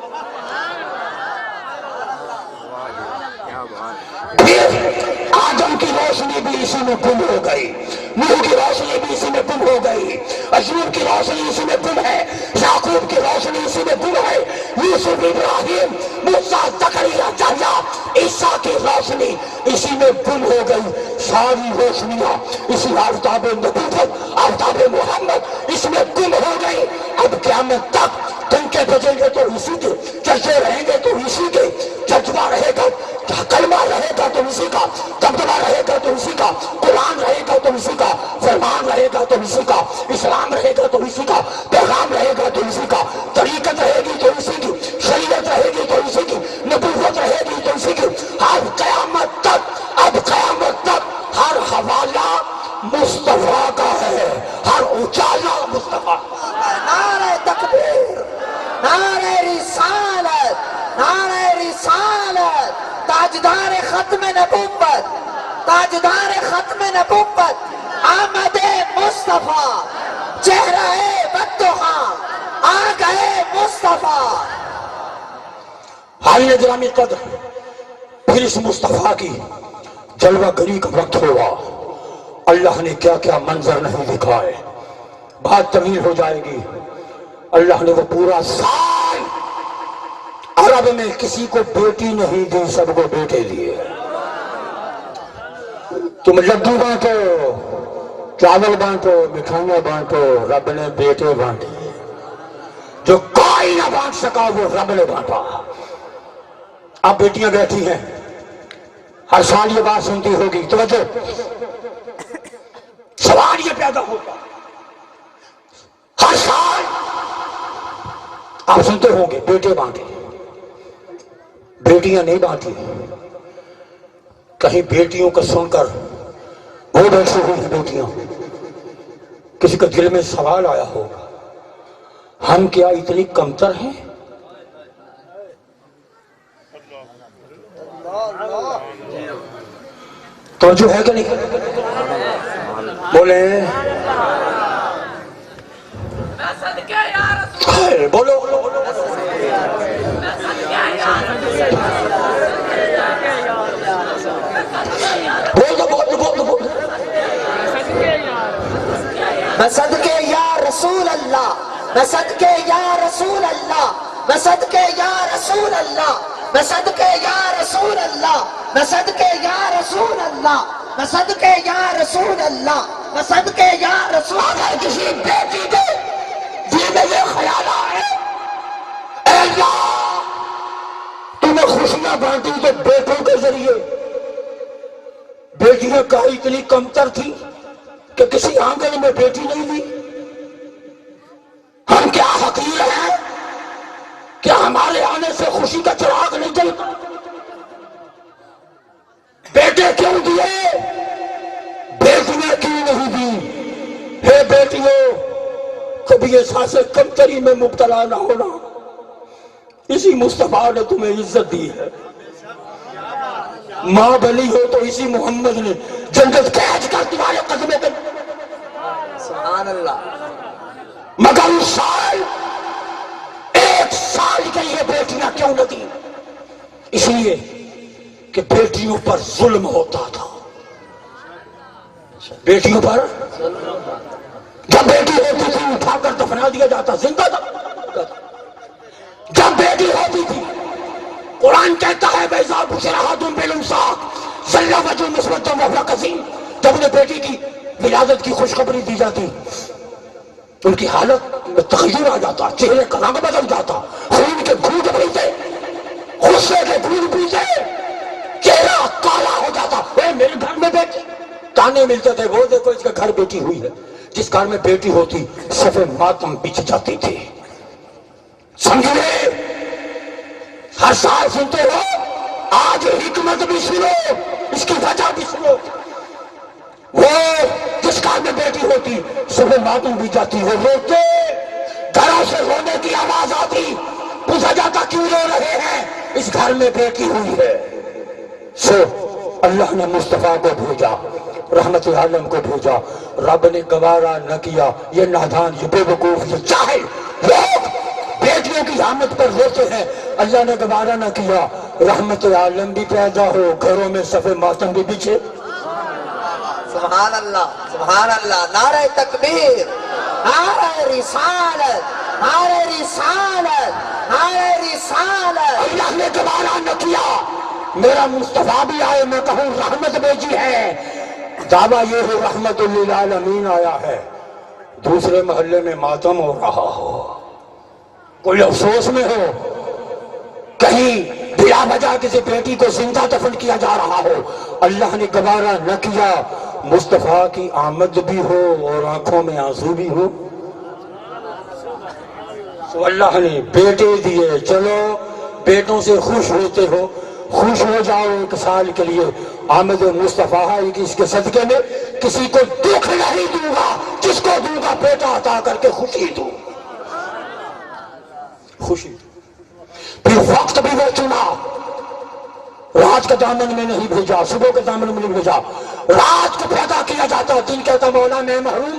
پھر آدم کی روشنی بھی اسی میں گم ہو گئی، نوح کی روشنی بھی اسی میں گم ہو گئی، ایوب کی روشنی اسی میں گم ہے، یعقوب کی روشنی اسی میں گم ہے، یوسف، ابراہیم، موسیٰ، زکریا، یحییٰ، عیسیٰ کی روشنی اسی میں گم ہو گئی۔ ساری روشنیاں اسی آفتاب نبوت، آفتاب محمد اس میں گم ہو گئی۔ اب قیامت تک ڈنکے بجیں گے تو اسی کے، چرچے رہیں گے تو اسی کے، جذبہ رہے گا، کلمہ رہے گا تو اسی کا، دبدبہ رہے گا تو اسی کا، قرآن رہے گا تو اسی کا، فرمان رہے گا تو اسی کا، اسلام رہے گا تو اسی کا، پیغام رہے گا تو اسی کا، طریقت رہے گی تو اسی کی، شریعت رہے گی تو اسی کی، نبوت رہے گی تو اسی کی۔ ہر قیامت تک، اب قیامت تک ہر حوالہ مصطفیٰ کا ہے، ہر اجالا مصطفیٰ۔ نعرہ تکبیر، نعرہ رسالت، نعرہ رسالت، تاجدار ختم نبوت، تاجدار ختم نبوت، آمد مصطفیٰ، چہرہ بدتہا، آ گئے مصطفیٰ۔ حاضرین گرامی قدر، پھر اس مصطفیٰ کی جلوہ گری کا وقت ہوا، اللہ نے کیا کیا منظر نہیں دکھائے، بات طویل ہو جائے گی۔ اللہ نے وہ پورا سال رب نے کسی کو بیٹی نہیں دی، سب کو بیٹے دیے۔ تم لڈو بانٹو، چاول بانٹو، مٹھائیاں بانٹو، رب نے بیٹے بانٹے۔ جو کوئی نہ بانٹ سکا وہ رب نے بانٹا۔ اب بیٹیاں بیٹھی ہیں، ہر سال یہ بات سنتی ہوگی، توجہ، سوال یہ پیدا ہوتا، ہر سال آپ سنتے ہوں گے بیٹے بانٹے، بیٹیاں نہیں بانٹی۔ کہیں بیٹیوں کا سن کر وہ بیٹھی ہوئی ہیں بیٹیاں، کسی کا دل میں سوال آیا ہوگا، ہم کیا اتنی کمتر ہیں؟ تو جو ہے کہ نہیں بولے بولو میں صدقے یا رسول اللہ، میں صدقے یا رسول اللہ، میں صدقے یا رسول اللہ، میں صدقے یا رسول اللہ، میں صدقے یا رسول اللہ، میں صدقے یا رسول اللہ، میں صدقے یا رسول اللہ۔ اگر کسی بیٹی کے دل میں یہ خیال آئے اے اللہ تمہیں خوشیاں بانٹی تو بیٹوں کے ذریعے، بیٹیاں کا اتنی کمتر تھی کہ کسی آنگن میں بیٹی نہیں دی، ہم کیا حقیر ہیں؟ کیا ہمارے آنے سے خوشی کا چراغ نہیں جلتا؟ بیٹے کیوں دیے، بیٹیاں کیوں نہیں دی؟ ہے بیٹیوں، کبھی احساس کمتری میں مبتلا نہ ہونا، اسی مصطفیٰ نے تمہیں عزت دی ہے۔ ماں بلی ہو تو اسی محمد نے جنت کھینچ کر تمہارے قدموں پہ، سبحان اللہ۔ مگر اس سال ایک سال کے لیے بیٹیاں کیوں نہ دی؟ اس لیے کہ بیٹیوں پر ظلم ہوتا تھا، بیٹیوں پر جب بیٹی ہوتی تھی اٹھا کر دفنا دیا جاتا، زندہ تھا۔ جب بیٹی ہوتی تھی قرآن کہتا ہے وَإِذَا بُشِّرَ أَحَدُهُم بِالْأُنثىٰ ظَلَّ وَجْهُهُ مُسْوَدًّا وَهُوَ كَظِيمٌ، جب انہیں بیٹی کی ولادت کی خوشخبری دی جاتی ان کی حالت میں تغیر آ جاتا، چہرے کا رنگ بدل جاتا، خون کے گھونٹ پیتے، غصے کے گھونٹ پیتے، چہرہ کالا ہو جاتا۔ اے میرے گھر میں بیٹی، تانے ملتے تھے، وہ دیکھو اس کے گھر بیٹی ہوئی ہے۔ جس گھر میں بیٹی ہوتی صف ماتم بچھ جاتی تھی۔ سمجھے؟ ہر سال سنتے ہو، آج حکمت بھی سنو، اس کی وجہ بھی سنو۔ وہ جس گھر میں بیٹی ہوتی صف ماتم بھی جاتی، وہ روتے، گھروں سے رونے کی آواز آتی، پوچھا جاتا کیوں رو رہے ہیں؟ اس گھر میں بیٹی ہوئی ہے۔ سو اللہ نے مصطفیٰ کو بھیجا، رحمت عالم کو بھیجا، رب نے گوارا نہ کیا، یہ نادان، یہ بے وقوف، یہ جاہل لوگ بیٹیوں کی آمد پر روتے ہیں، اللہ نے گوارا نہ کیا رحمت عالم بھی پیدا ہو، گھروں میں صف ماتم بھی بچھے۔ سبحان اللہ، سبحان اللہ۔ نعرہ تکبیر، نعرہ رسالت، نعرہ رسالت، نعرہ رسالت۔ اللہ نے گوارا نہ کیا میرا مصطفیٰ بھی آئے، میں کہوں رحمت بھیجی ہے، دعویٰ یہ ہے رحمت للعالمین آیا ہے، دوسرے محلے میں ماتم ہو رہا ہو، کوئی افسوس میں ہو، کہیں بلا وجہ کسی بیٹی کو زندہ دفن کیا جا رہا ہو، اللہ نے گوارا نہ کیا مصطفیٰ کی آمد بھی ہو اور آنکھوں میں آنسو بھی ہو۔ تو اللہ نے بیٹے دیے، چلو بیٹوں سے خوش ہوتے ہو، خوش ہو جاؤ ایک سال کے لیے، آمد مصطفیٰ کی اس کے صدقے میں کسی کو دکھ نہیں دوں گا، جس کو دوں گا بیٹا عطا کر کے خوشی دوں، خوشی۔ پھر وقت بھی وہ چنا، رات کے دامن میں نہیں بھیجا، صبح کے دامن میں نہیں بھیجا، رات کو پیدا کیا جاتا، دن کہتا مولا میں محروم،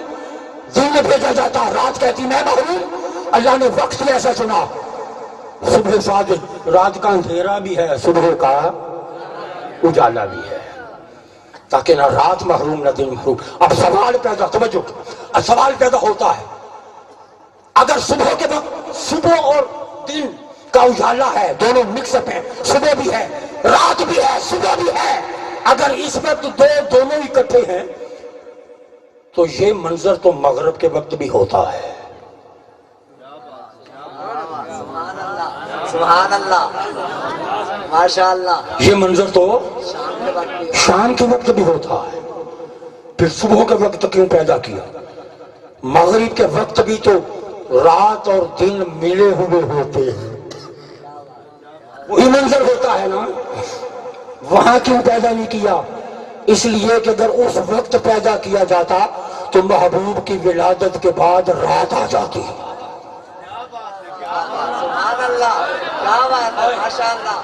دن میں بھیجا جاتا، رات کہتی میں محروم۔ اللہ نے وقت بھی ایسا چنا، صبح صادق، رات کا اندھیرا بھی ہے، صبح کا اجالا بھی ہے، تاکہ نہ رات محروم نہ دن محروم۔ اب سوال پیدا، توجہ، اب سوال پیدا ہوتا ہے، اگر صبح کے وقت، صبح اور دن کا اجالا ہے، دونوں مکس اپ ہیں، صبح بھی ہے رات بھی ہے صبح بھی ہے۔ اگر اس وقت دونوں اکٹھے ہیں تو یہ منظر تو مغرب کے وقت بھی ہوتا ہے۔ سبحان اللہ، ماشاء اللہ۔ یہ منظر تو شام کے وقت بھی ہوتا ہے، پھر صبح کے وقت کیوں پیدا کیا؟ مغرب کے وقت بھی تو رات اور دن ملے ہوئے ہوتے ہیں، وہی منظر ہوتا ہے نا، وہاں کیوں پیدا نہیں کیا؟ اس لیے کہ اگر اس وقت پیدا کیا جاتا تو محبوب کی ولادت کے بعد رات آ جاتی۔ سبحان اللہ، کیا بات ہے، ماشاء اللہ،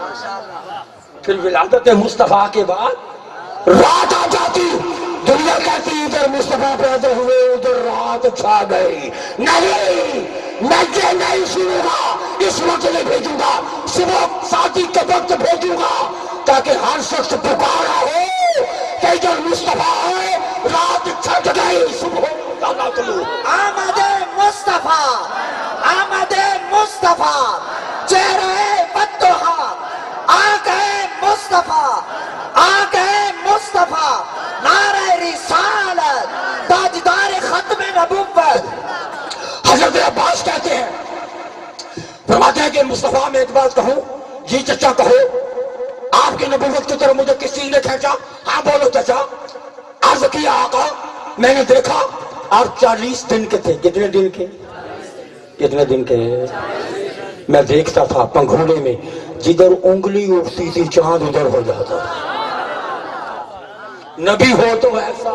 ماشاء اللہ۔ پھر ولادت مصطفیٰ کے بعد رات آ جاتی، دنیا کہتی ادھر مصطفیٰ پیدا ہوئے ادھر رات چھا گئی۔ نہیں، میں یہ نہیں سنوں گا، اس وقت نہیں بھیجوں گا، صبح شادی کے وقت بھیجوں گا تاکہ ہر شخص پکارا ہو کہ ادھر مصطفیٰ ہے، رات چھٹ گئی صبح پیدا کرو۔ آمد مصطفیٰ، آمد مصطفیٰ، چہرے بددہا، آ گئے مصطفیٰ، آ گئے مصطفیٰ، نعرہ رسالت، تاجدار ختم نبوت۔ حضرت عباس کہتے ہیں، فرماتے ہیں کہ مصطفیٰ میں ایک بات کہوں، جی چچا کہو، آپ کی نبوت کی طرف مجھے کس چیز نے کھینچا؟ ہاں بولو چچا۔ عرض کیا آقا، میں نے دیکھا آپ 40 دن کے تھے۔ کتنے دن کے؟ کتنے دن کے؟ میں دیکھتا تھا پنگھوڑے میں جدھر انگلی اٹھتی تھی چاند ادھر ہو جاتا تھا۔ نبی ہو تو ایسا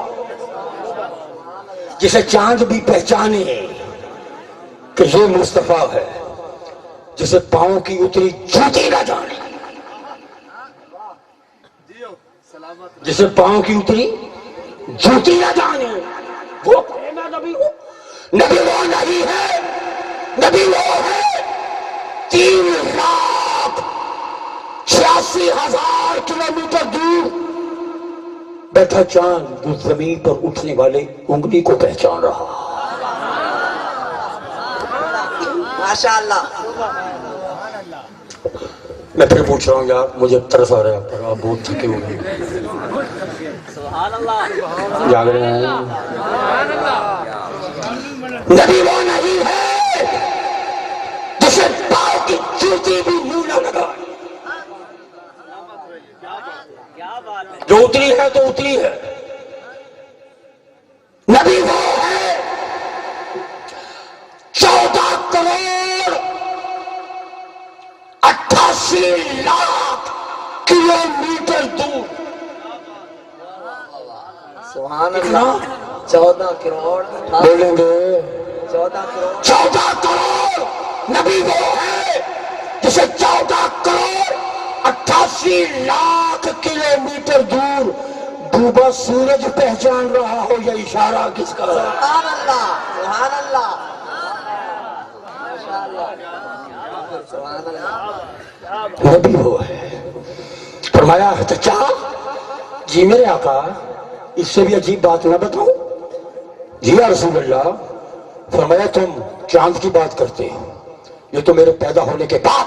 جسے چاند بھی پہچانے کہ یہ مصطفیٰ ہے، جسے پاؤں کی اتری جوتی نہ جانے، جسے پاؤں کی اتری جوتی نہ جانے، وہ میں نبی ہوں۔ نبی وہ نہیں ہے، نبی وہ ہے 3,86,000 کلومیٹر دور بیٹھا چاند اس زمین پر اٹھنے والے انگلی کو پہچان رہا۔ ماشاء اللہ۔ میں پھر پوچھ رہا ہوں یار، مجھے طرف آ رہا ہے پر آپ بہت تھکے ہو گئے، جاگ رہے ہیں۔ نبی وہ نہیں ہے جسے پاؤں کی جوتی بھی منہ نہ لگائے، جو اتری ہے تو اتری ہے۔ نبی وہ ہے 14 کروڑ 88 لاکھ کلومیٹر دور۔ سبحان اللہ، 14 کروڑ، بولیں گے 14 کروڑ، 14 کروڑ۔ نبی وہ ہے جسے 14 کروڑ 88 لاکھ کلومیٹر دور ڈوبا سورج پہچان رہا ہو، یہ اشارہ کس کا ہے؟ سبحان اللہ، سبحان اللہ، ماشاء اللہ، سبحان اللہ۔ نبی وہ ہے۔ فرمایا چچا جی میرے آقا، اس سے بھی عجیب بات نہ بتاؤں؟ جی یا رسول اللہ۔ فرمایا تم چاند کی بات کرتے ہو، یہ تو میرے پیدا ہونے کے بعد۔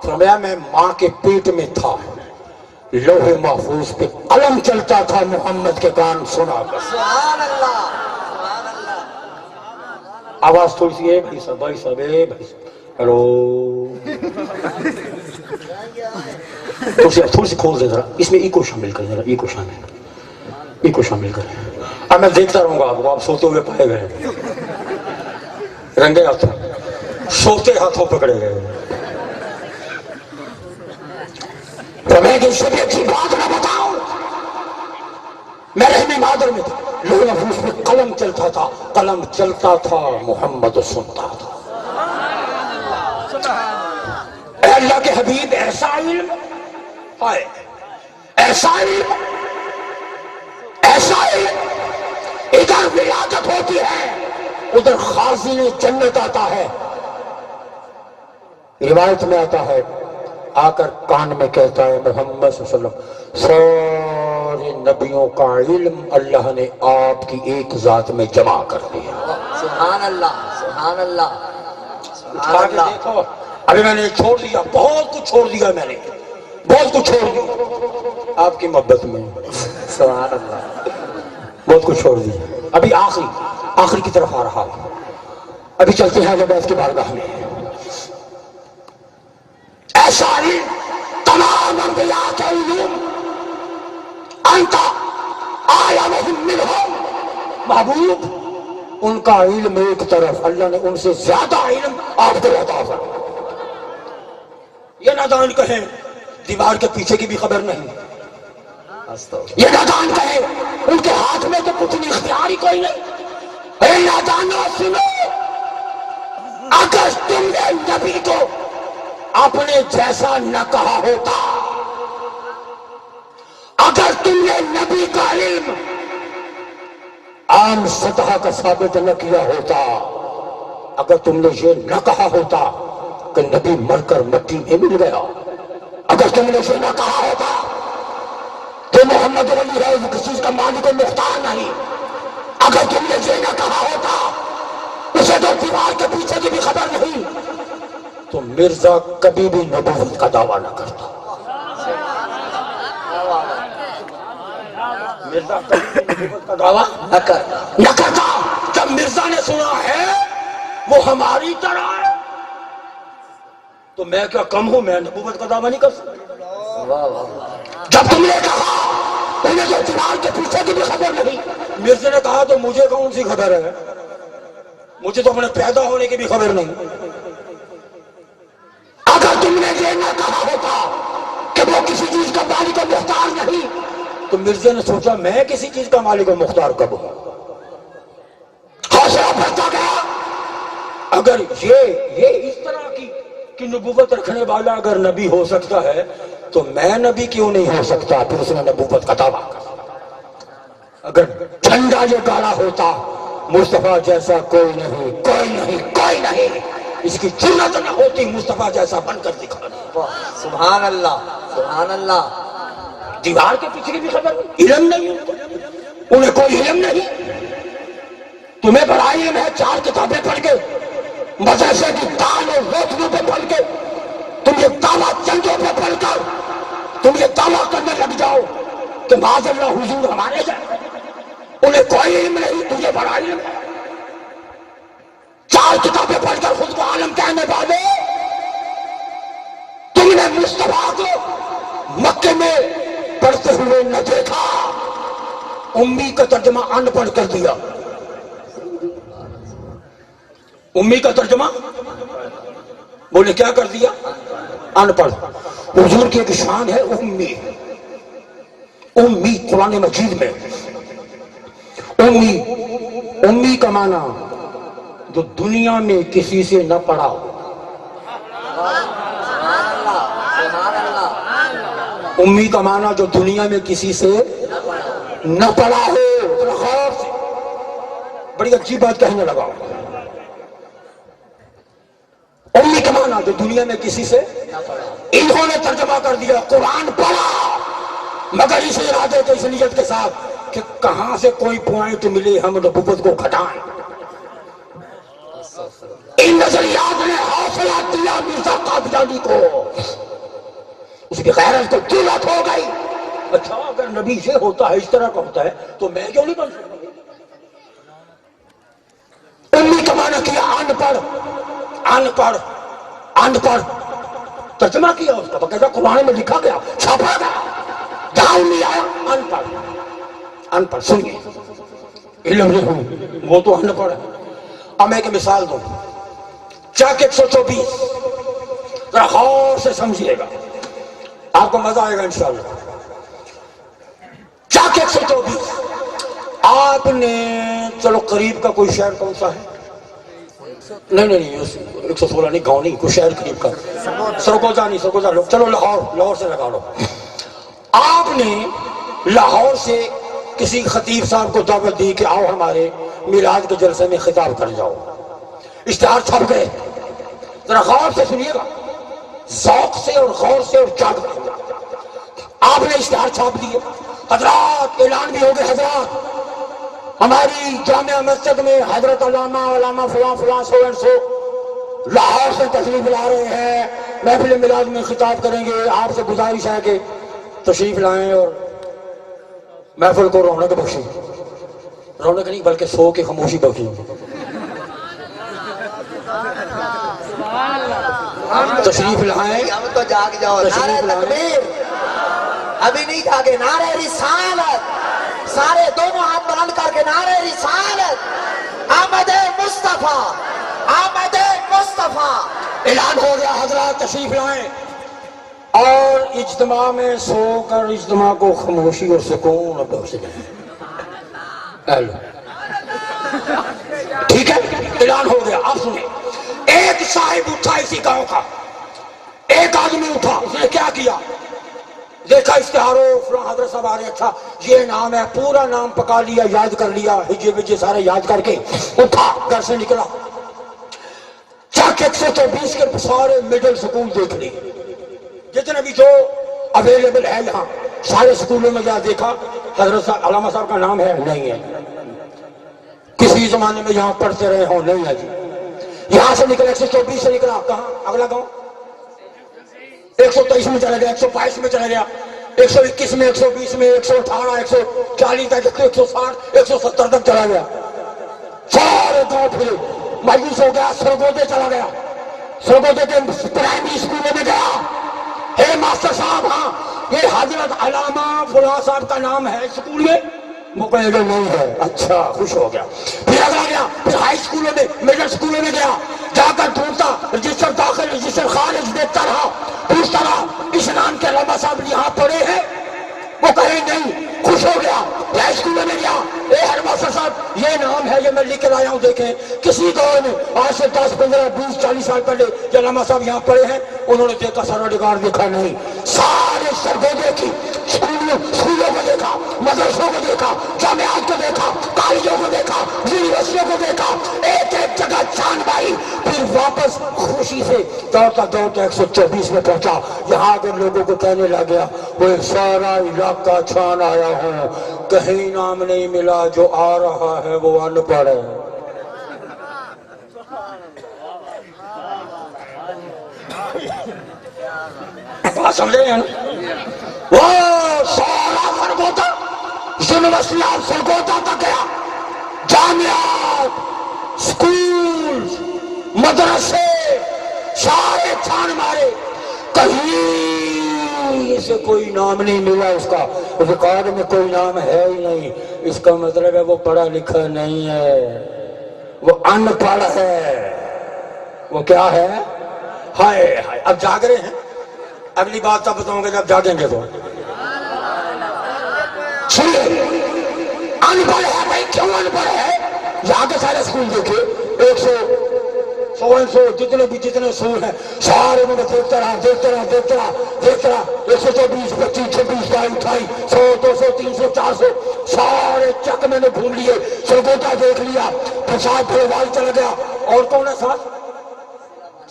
فرمایا میں ماں کے پیٹ میں تھا، لوح محفوظ پہ قلم چلتا تھا، محمد کے کان سنا کر۔ سبحان اللہ، سبحان اللہ۔ آواز تھوڑی سی ہے بھائی صاحب، بھائی صاحب، بھائی صاحب، ہیلو، تھوڑی سی کھول دے ذرا، اس میں ایکو شامل کریں، ذرا ایکو شامل کریں۔ اب میں دیکھتا رہوں گا آپ کو، آپ سوتے ہوئے پائے گئے، رنگے ہاتھوں، سوتے ہاتھوں پکڑے گئے۔ تو میں کہ سے بھی اچھی بات نہ بتاؤں، میں رحم مادر میں تھا، لوح محفوظ میں قلم چلتا تھا، قلم چلتا تھا، محمد سنتا تھا۔ اے اللہ کے حبیب، ایسا علم ہے، ایسا علم، ایسا علم، ادھر ولادت ہوتی ہے ادھر خازن جنت آتا ہے۔ روایت میں آتا ہے، آ کر کان میں کہتا ہے محمد صلی اللہ علیہ وسلم، سارے نبیوں کا علم اللہ نے آپ کی ایک ذات میں جمع کر دیا۔ سبحان اللہ، سبحان اللہ، اٹھا کے دیکھو، ابھی میں نے چھوڑ دیا، بہت کچھ چھوڑ دیا، میں نے بہت کچھ چھوڑ دیا آپ کی محبت میں، سبحان اللہ. بہت کچھ چھوڑ دیا. ابھی آخری کی طرف آ رہا ہوں. ابھی چلتے ہیں جب اس کی بارگاہ میں. ایسا علم تمام انبیاء کے علوم انت اعلمهم منهم، محبوب ان کا علم ایک طرف، اللہ نے ان سے زیادہ علم آپ کو عطا فرمایا. یہ نادان کہیں دیوار کے پیچھے کی بھی خبر نہیں، یہ نادان کہیں ان کے ہاتھ میں تو کچھ نہیں، اختیار ہی کوئی نہیں. اے نادانو سنو، اگر تم نے نبی کو اپنے جیسا نہ کہا ہوتا، اگر تم نے نبی کا علم عام سطح کا ثابت نہ کیا ہوتا، اگر تم نے یہ نہ کہا ہوتا کہ نبی مر کر مٹی میں مل گیا، اگر تم نے یہ نہ کہا ہوتا کہ محمد ولی ہے، وہ کسی چیز کا مالک و مختار نہیں، اگر تم نے یہ نہ کہا ہوتا اسے تو دیوار کے پیچھے کی بھی خبر نہیں، تو مرزا کبھی بھی نبوت کا دعویٰ نہ کرتا. مرزا کبھی بھی نبوت کا دعویٰ نہ کرتا. جب مرزا نے سنا ہے وہ ہماری طرح ہے تو میں کیا کم ہوں، میں نبوت کا دعویٰ نہیں کر سکتا. جب تم نے کہا انہیں تو دیوار کے پیچھے کی بھی خبر نہیں، مرزا نے کہا تو مجھے کون سی خبر ہے، مجھے تو اپنے پیدا ہونے کی بھی خبر نہیں. اگر تم نے یہ نہ کہا ہوتا کہ وہ کسی چیز کا مالک و مختار نہیں، تو مرزا نے سوچا میں کسی چیز کا مالک و مختار کب ہوں. حوصلہ بڑھتا گیا. اگر یہ اس طرح کی نبوت رکھنے والا اگر نبی ہو سکتا ہے تو میں نبی کیوں نہیں ہو سکتا. پھر اس نے نبوت کا دعویٰ کیا. اگر جھنڈا یہ گاڑا ہوتا مصطفیٰ جیسا کوئی نہیں، کوئی نہیں، کوئی نہیں، اس کی جرات نہ ہوتی مصطفیٰ جیسا بن کر دکھانا. سبحان اللہ، سبحان اللہ. دیوار کے پیچھے کی بھی خبر نہیں، علم نہیں، انہیں کوئی علم نہیں. تمہیں بڑا علم ہے، 4 کتابیں پڑھ کے، مدرسے کی دال اور روٹیوں پہ پڑھ کے، تم یہ دعویٰ چندوں پہ پڑھ کر تم یہ دعویٰ کرنے لگ جاؤ کہ معاذ اللہ حضور ہمارے جائے. انہیں کوئی علم نہیں، تجھے بڑا علم ہے. 4 کتابیں پڑھ کر خود کو عالم کہنے والے، تم نے مصطفیٰ کو مکے میں پڑھتے ہوئے نہ دیکھا، امی کا ترجمہ ان پڑھ کر دیا. امی کا ترجمہ بولے کیا کر دیا؟ ان پڑھ. حضور کی ایک شان ہے امی. امی قرآن مجید میں امی کا معنی جو دنیا میں کسی سے نہ پڑھا ہو. امی کا معنی جو دنیا میں کسی سے نہ پڑھا ہو. غور سے بڑی عجیب بات کہنے لگا. امی کا معنی جو دنیا میں کسی سے، انہوں نے ترجمہ کر دیا قرآن پڑھا مگر اس ارادے کے، اس نیت کے ساتھ کہ کہاں سے کوئی پوائنٹ ملے ہم نبوت کو کھٹائیں. ان نظریات نے حوصلہ دیا مرزا قادیانی کو، اس کی غیرت کو ذلت ہو گئی. اچھا اگر نبی یہ ہوتا ہے، اس طرح کا ہوتا ہے تو میں کیوں نہیں بن سکتا. امی کا معنی کیا ان پڑھ، ان پڑھ، ان پڑھ. ترجمہ کیا اس کا باقاعدہ قرآن میں لکھا گیا، چھاپا گیا. جہاں امی آیا ان پڑھ، ان پڑھ. سنیے علم نہیں وہ تو ان پڑھ ہے. اب میں ایک مثال دوں. چاک 124 ذرا غور سے سمجھیے گا، آپ کو مزہ آئے گا انشاءاللہ. چاک 124 آپ نے، چلو قریب کا کوئی شہر کون سا ہے؟ نہیں 116 نہیں، گاؤں نہیں، کوئی شہر قریب کا. سرگوزا نہیں، سرگوزا لو. چلو لاہور سے لگا لو. آپ نے لاہور سے کسی خطیب صاحب کو دعوت دی کہ آؤ ہمارے میلاد کے جلسے میں خطاب کر جاؤ. اشتہار چھپ گئے. ذرا غور سے سنیے گا، ذوق سے اور غور سے اور جاگ سے. آپ نے اشتہار چھاپ دیے. حضرات اعلان بھی ہو گئے، حضرات ہماری جامع مسجد میں حضرت علامہ فلاں فلاں سو اینڈ سو لاہور سے تشریف لا رہے ہیں، محفل میلاد میں خطاب کریں گے. آپ سے گزارش ہے کہ تشریف لائیں اور محفل کو رونق بخشیں. رونق نہیں بلکہ سو کی خاموشی بخشیں. تشریف لائیں. ہم تو جاگ جاؤ. نعرہ تکبیر. ابھی نہیں جاگے. نعرہ رسالت. سارے دونوں ہاتھ بلند کر کے نعرہ رسالت. آمد مصطفیٰ. آمد مصطفیٰ. اعلان ہو گیا. حضرات تشریف لائیں اور اجتماع میں سو کر اجتماع کو خاموشی اور سکون بخش دیں. ٹھیک ہے، اعلان ہو گیا. آپ سنیں. ایک صاحب اٹھا اسی گاؤں کا، ایک آدمی اٹھا. اس نے کیا کیا؟ دیکھا اشتہاروں فلاں حضرت صاحب آ رہے. اچھا یہ نام ہے. پورا نام پکا لیا، یاد کر لیا، ہجے بجے سارے یاد کر کے اٹھا، گھر سے نکلا. چاک 124 کے سارے مڈل سکول دیکھ لی، جتنے بھی جو اویلیبل ہے یہاں. سارے سکولوں میں جا دیکھا. حضرت صاحب علامہ صاحب کا نام ہے؟ نہیں ہے. کسی زمانے میں یہاں پڑھتے رہے ہوں؟ نہیں ہے جی. یہاں سے نکلا 124 سے نکلا. کہاں اگلا گاؤں؟ 123 میں چلا گیا، 122 میں چلا گیا، 121 میں، 120 میں، 118، 140 تک، 160، 170 تک چلا گیا. سارے گاؤں پھرے. مایوس ہو گیا. سرگودے چلا گیا. سرگودے کے پرائمری اسکولوں میں گیا. ہے ماسٹر صاحب، ہاں یہ حضرت علامہ فلاں صاحب کا نام ہے اسکول میں؟ وہ کہے گا نہیں ہے. اچھا، خوش ہو گیا. پھر اگلا گیا. پھر ہائی اسکولوں میں، مڈل اسکولوں میں گیا. جا کر ڈھونڈتا، رجسٹر داخل، رجسٹر خارج دیکھتا رہا. پوچھتا رہا اس نام کے علامہ صاحب یہاں پڑھے ہیں؟ وہ کہے نہیں. خوش ہو گیا. ہائی اسکولوں میں گیا. اے ہیڈ ماسٹر صاحب یہ نام ہے، یہ میں لکھ کر آیا ہوں، دیکھیں. کسی گاؤں میں آج سے 10، 15، 20، 40 سال پہلے یہ علامہ صاحب یہاں پڑھے ہیں؟ انہوں نے دیکھا، سارا ریکارڈ دیکھا. نہیں. سارے سرگودے کی اسکولوں کو دیکھا، مدرسوں کو دیکھا، جامعات کو دیکھا، کالجوں کو دیکھا، یونیورسٹیوں کو دیکھا، ایک ایک جگہ چھان ماری. پھر واپس خوشی سے دوڑتا دوڑتا 124 میں پہنچا. یہاں کے لوگوں کو کہنے لگا وہ سارا علاقہ چھان آیا ہوں، کہیں نام نہیں ملا، جو آ رہا ہے وہ ان پڑھ ہے. بات سمجھے ہیں نا؟ وہ سارا سرگودا، یونیورسٹی آف سرگودا تک گیا. جامعات، سکول، مدرسے سارے چھان مارے. کہیں سے کوئی نام نہیں ملا. اس کا ریکارڈ میں کوئی نام ہے ہی نہیں. اس کا مطلب ہے وہ پڑھا لکھا نہیں ہے، وہ ان پڑھ ہے. وہ کیا ہے؟ ہائے ہائے. اب جاگ رہے ہیں. اگلی بات تب بتاؤں گے جب جاگیں گے. تو سنیے، ان پڑھ ہے بھائی. کیوں ان پڑھ ہے؟ یہاں کے سارے اسکول دیکھے، 100 جتنے سکول ہیں سارے میں دیکھتا رہا 124، 25، 26، 28، 100، 200، 300، 400 سارے چک میں نے ڈھونڈ لیے. سرگودا دیکھ لیا. پرساد پھروال چلا گیا. اور کون ہے ساتھ؟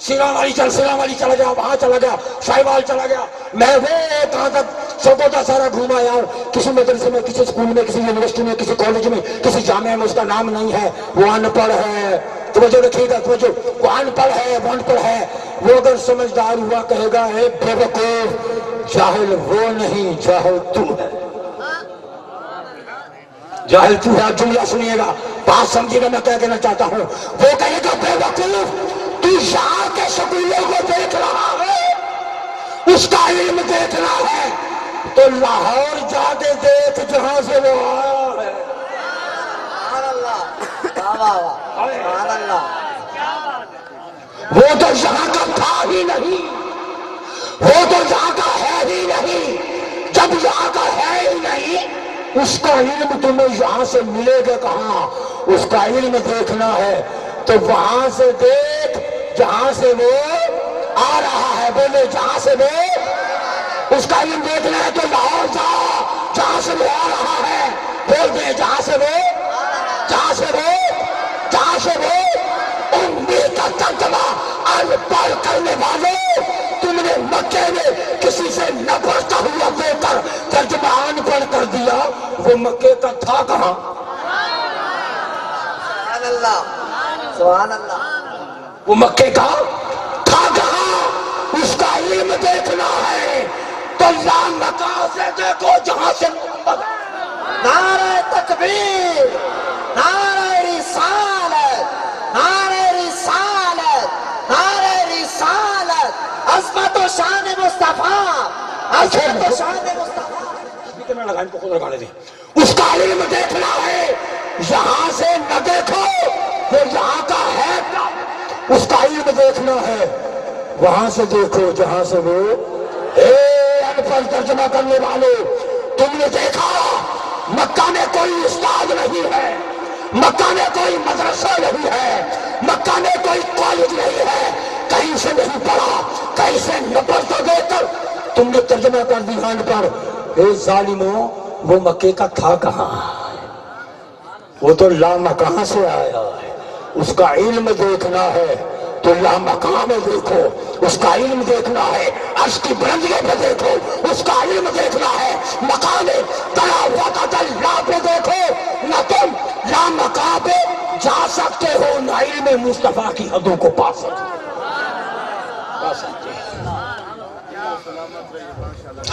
سیرا والی چلا گیا. وہاں چلا گیا. شاہیوال چلا گیا. میں وہ کہاں تک سرگودا سارا گھوما یار. کسی مدرسے میں، کسی اسکول میں، کسی یونیورسٹی میں، کسی کالج میں، کسی جامعہ میں اس کا نام نہیں ہے. وہ ان پڑھ ہے. توجہ رکھیے گا، توجہ. وہ ان پڑھ ہے، وہ ان پڑھ ہے. وہ اگر سمجھدار ہوا کہے گا اے بے وقوف، جاہل وہ نہیں، جاہل تو ہے. جاہل تو ہے. جملہ سنیے گا، بات سمجھیے گا میں کیا کہنا چاہتا ہوں. وہ کہے گا بے وقوف، تو یہاں کے سکولوں کو دیکھ رہا ہے، اس کا علم دیکھنا ہے تو لاہور جا کے دیکھ جہاں سے وہ آیا ہے. وہ تو یہاں کا تھا ہی نہیں، وہ تو یہاں کا ہے ہی نہیں. جب یہاں کا ہے ہی نہیں، اس کا علم تمہیں یہاں سے ملے گا کہاں؟ اس کا علم دیکھنا ہے تو وہاں سے دیکھ جہاں سے وہ آ رہا ہے. بولے جہاں سے وہ، اس کا علم دیکھنا ہے تو لاہور جا جہاں سے وہ آ رہا ہے. بول دے جہاں سے وہ، جہاں سے وہ، جہاں سے وہ. امید کا ترجمہ ان پڑھ کرنے والوں، تم نے مکے میں کسی سے نہ پڑھتا ہوا دے کر ترجمہ ان پڑھ کر دیا. وہ مکے کا تھا کہاں؟ سبحان اللہ، سبحان اللہ. وہ مکے کا تھا کہاں؟ اس کا علم دیکھنا ہے تو لامکان سے دیکھو جہاں سے محمد۔ نعرہ تکبیر، نعرہ رسالت، نعرہ رسالت، نعرہ رسالت، عظمت و شان مصطفیٰ، عظمت و شان مصطفیٰ۔ اسپیکر نہ لگائیں، ان کو خود لگانے دیں۔ اس کا علم دیکھنا ہے، یہاں سے نہ دیکھو وہ یہاں کا ہے کیا، اس کا علم دیکھنا ہے وہاں سے دیکھو جہاں سے وہ۔ اے ان پڑھ ترجمہ کرنے والے، تم نے دیکھا مکہ میں کوئی استاد نہیں ہے، مکہ میں کوئی مدرسہ نہیں ہے، مکہ میں کوئی کالج نہیں ہے، کہیں سے نہیں پڑھا، کہیں سے نبر تو دے کر تم نے ترجمہ کر دی ہانڈ پر۔ اے ظالموں، وہ مکے کا تھا کہاں؟ وہ تو لامکان سے آیا ہے، اس کا علم دیکھنا ہے تو لامکان میں دیکھو، اس کا علم دیکھنا ہے عرش کی بلندیوں پہ دیکھو، اس کا علم دیکھنا ہے مقام تلا وقت اللہ پہ دیکھو، نہ تم لامکان پہ جا سکتے ہو نہ علم مصطفیٰ کی حدوں کو پا سکتے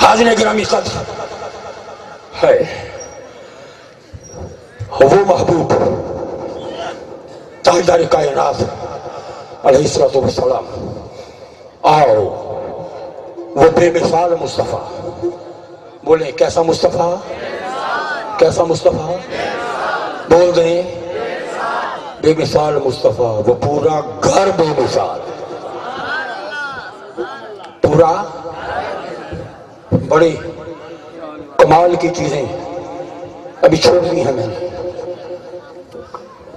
حاضرین گرامی قدر ہے وہ محبوب تاجدار کائنات علیہ الصلوۃ والسلام، آؤ وہ بے مثال مصطفیٰ، بولیں کیسا مصطفیٰ؟ کیسا مصطفیٰ؟ بول دیں بے مثال مصطفیٰ، وہ پورا گھر بے مثال، پورا بڑی کمال کی چیزیں ابھی چھوڑ دی ہیں میں نے،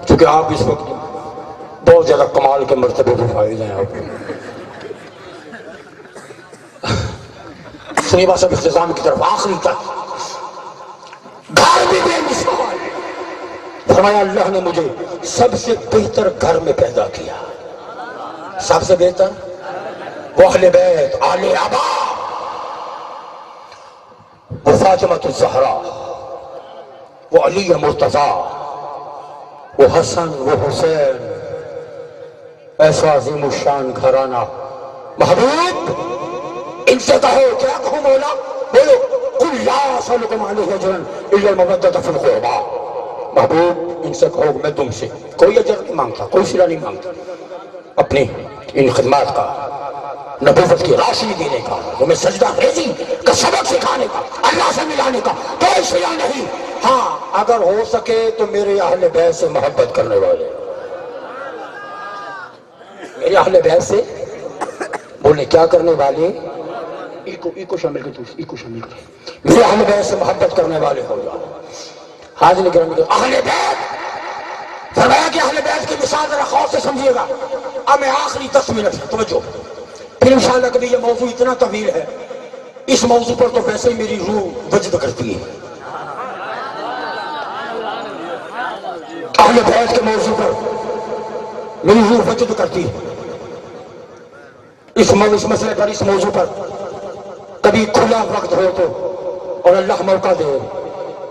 چونکہ آپ اس وقت بہت زیادہ کمال کے مرتبے پہ فائز ہیں۔ آپ سنیے بات سب اختتام کی طرف آخری تک، گھر بھی بے مثال، فرمایا اللہ نے مجھے سب سے بہتر گھر میں پیدا کیا، سب سے بہتر، وہ اہل بیت، آل آبا، وہ فاطمۃ الزہرا، وہ علی مرتضیٰ، وہ حسن، وہ حسین، ایسا عظیم الشان گھرانہ۔ محبوب ان سے کہو، کیا کہوں مولا؟ بولو قل لا اسألکم علیہ اجرا الا المودۃ فی القربى۔ محبوب ان سے کہو میں تم سے کوئی اجر نہیں مانگتا، کوئی صلہ نہیں مانگتا، اپنی ان خدمات کا، نبوت کی راشی دینے کا، تمہیں سجدہ ریزی کا سبق سکھانے کا، اللہ سے ملانے کا، کوئی صلہ نہیں۔ ہاں اگر ہو سکے تو میرے اہل بیت سے محبت کرنے والے، میرے اہل بیت سے، بولے کیا کرنے والے؟ ایک کو شامل کر، ایک کو شامل کر، میرے اہل بیت سے محبت کرنے والے ہو جاؤ۔ حاضر کرنے اہل بیت، فرمایا کہ اہل بیت کی مثال ذرا غور سے سمجھیے گا۔ اب میں آخری 10 منٹ ہے، توجہ، پھر انشاءاللہ کبھی یہ موضوع اتنا طویل ہے، اس موضوع پر تو ویسے ہی میری روح وجد کرتی ہے، اہل بیت کے موضوع پر میری روح وجد کرتی ہے، اس مسئلے پر، اس موضوع پر کبھی کھلا وقت ہو تو، اور اللہ موقع دے،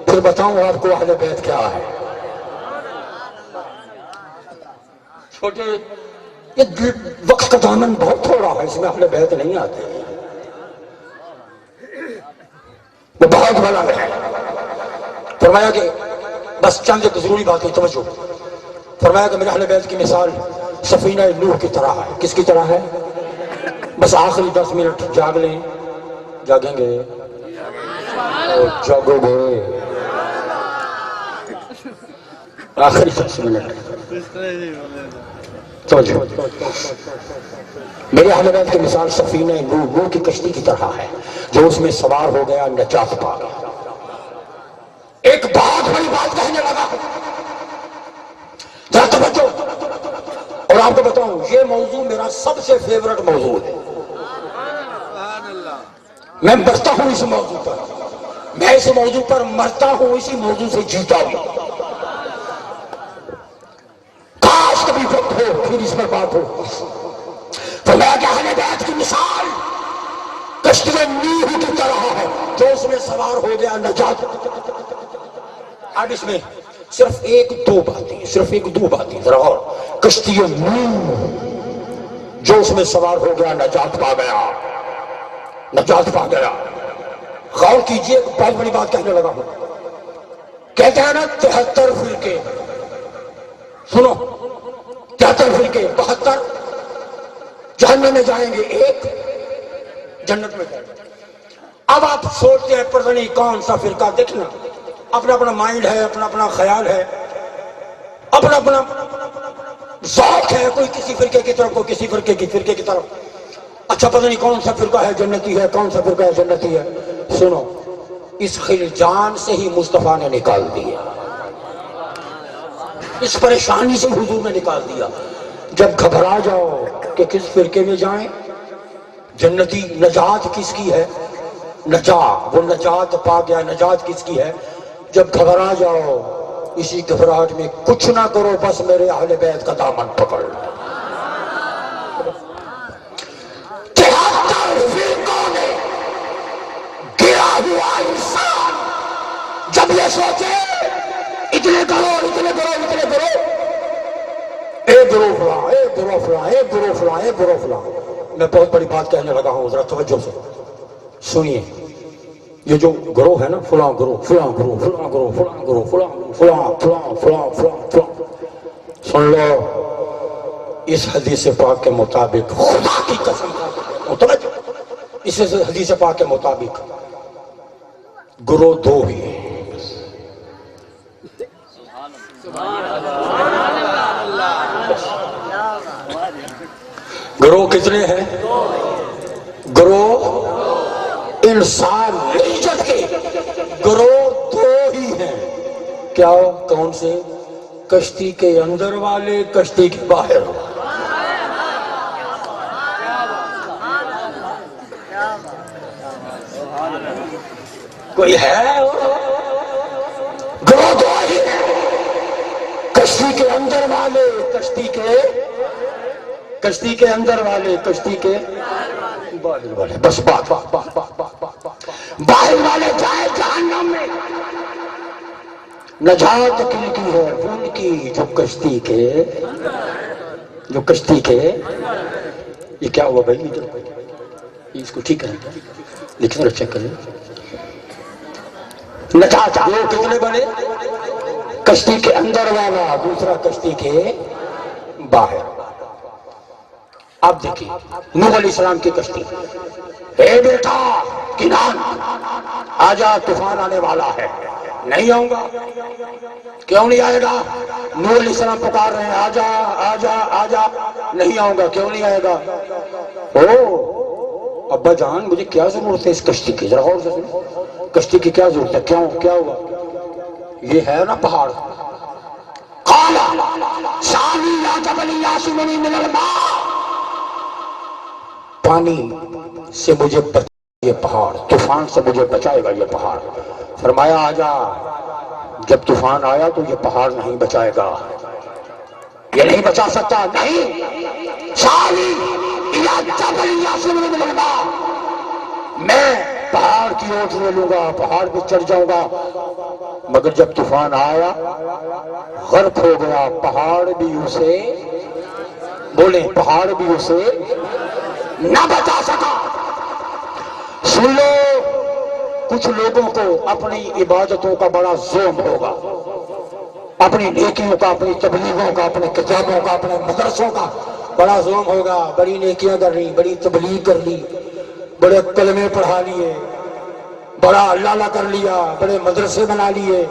پھر بتاؤں آپ کو اہل بیت کیا ہے۔ چھوٹے یہ وقت کا دامن بہت تھوڑا ہے، اس میں اہل بیت نہیں آتے، وہ بہت بڑا ہے۔ فرمایا کہ بس چند ایک ضروری باتیں، توجہ، فرمایا کہ میرے اہل بیت کی مثال سفینہ نوح کی طرح ہے۔ کس کی طرح ہے؟ بس آخری 10 منٹ جاگ لیں، جاگیں گے، جاگو گے، آخری 10 منٹ توجہ۔ میرے اہل بیت کی مثال سفینہ نوح کی کشتی کی طرح ہے، جو اس میں سوار ہو گیا نجات پا گیا۔ ایک بہت بڑی بات کہنے لگا ہے، ذرا توجہ، اور آپ کو بتاؤں یہ موضوع میرا سب سے فیورٹ موضوع ہے، میں مرتا ہوں اس موضوع پر، میں اس موضوع پر مرتا ہوں، اسی موضوع سے جیتا ہوں۔ کاش کبھی وقت ہو پھر اس پر بات ہو۔ فرمایا کہ اہل بیت کی مثال کشتی نوح کی طرح ہے، جو اس میں سوار ہو گیا نجات۔ اب اس میں صرف ایک دو باتیں ذرا اور، کشتی نوح جو اس میں سوار ہو گیا نجات پا گیا، نجات پا گیا۔ غور کیجئے، بہت بڑی بات کہنے لگا ہوں۔ کہتے ہیں نا 73 فرقے، سنو 73 فرقے، 72 جہنم میں جائیں گے، ایک جنت میں جائیں گے۔ اب آپ سوچتے ہیں پتہ نہیں کون سا فرقہ، دیکھنا اپنا اپنا مائنڈ ہے، اپنا اپنا خیال ہے، اپنا اپنا ذوق ہے، کوئی کسی فرقے کی طرف، کوئی کسی فرقے کی طرف۔ اچھا پتہ نہیں کون سا فرقہ ہے جنتی ہے، کون سا فرقہ ہے جنتی ہے۔ سنو، اس خلجان سے ہی مصطفیٰ نے نکال دیا، اس پریشانی سے حضور نے نکال دیا۔ جب گھبرا جاؤ کہ کس فرقے میں جائیں، جنتی نجات کس کی ہے، نجات، وہ نجات پا گیا، نجات کس کی ہے۔ جب گھبرا جاؤ، اسی گھبراہٹ میں کچھ نہ کرو، بس میرے اہل بیت کا دامن پکڑ لو۔ 73 فرقوں میں گرا ہوا انسان جب یہ سوچے اتنے کرو، اتنے کرو، اتنے کرو، ایک گروہ فلاں، ایک گروہ فلاں، ایک گروہ فلاں، ایک گروہ فلاں۔ میں بہت بڑی بات کہنے لگا ہوں، ذرا توجہ سے سنیے۔ یہ جو گروہ ہے نا، فلاں گروہ، فلاں گروہ، فلاں گروہ، فلاں گروہ، فلاں فلاں فلاں فلاں فلاں فلاں، سن لو، اس حدیث پاک کے مطابق، خدا کی قسم، توجہ، اس حدیث پاک کے مطابق گروہ 2 ہی ہیں۔ گروہ کتنے ہیں؟ گروہ انسان نیچت کے گروہ 2 ہی ہیں۔ کیا؟ کون سے؟ کشتی کے اندر والے، کشتی کے باہر والے۔ کوئی ہے؟ گروہ 2 ہی ہیں، کشتی کے اندر والے، کشتی کے اندر والے، کشتی کے باہر والے۔ بس بات باہر والے جائے جہنم میں، نجات کن کی ہے؟ ان کی جو کشتی کے یہ کیا ہوا بھائی؟ اس کو ٹھیک ہے، لکھنا اور چیک کریں۔ نجات وہ کتنے بنے؟ کشتی کے اندر والا، دوسرا کشتی کے باہر۔ اب دیکھیں نوح علیہ السلام کی کشتی، اے بیٹا کنان آجا، طوفان آنے والا ہے۔ نہیں آؤں گا۔ کیوں نہیں آئے گا؟ نوح علیہ السلام پکار رہے ہیں، آجا آجا آجا۔ نہیں آؤں گا۔ کیوں نہیں آئے گا؟ او ابا جان، مجھے کیا ضرورت ہے اس کشتی کی؟ ذرا غور سے سنو، کشتی کی کیا ضرورت ہے؟ کیوں؟ کیا ہوا؟ یہ ہے نا پہاڑ۔ قال سامی یا جبل یعصمنی من الماء، پانی سے مجھے بچائے یہ پہاڑ، طوفان سے مجھے بچائے گا یہ پہاڑ۔ فرمایا آجا۔ جب طوفان آیا تو یہ پہاڑ نہیں بچائے گا، یہ نہیں بچا سکتا، نہیں۔ سامی یا جبل یعصمنی من الماء، میں پہاڑ کی اوٹ لے لوں گا، پہاڑ پہ چڑھ جاؤں گا۔ مگر جب طوفان آیا غرق ہو گیا، پہاڑ بھی اسے، بولیں پہاڑ بھی اسے نہ بچا سکا۔ سن لو، کچھ لوگوں کو اپنی عبادتوں کا بڑا ظلم ہوگا، اپنی نیکیوں کا، اپنی تبلیغوں کا، اپنے کتابوں کا، اپنے مدرسوں کا بڑا ظلم ہوگا۔ بڑی نیکیاں کر لی، بڑی تبلیغ کر لی، بڑے کلمے پڑھا لیے، بڑا اللہ اللہ کر لیا، بڑے مدرسے بنا لیے۔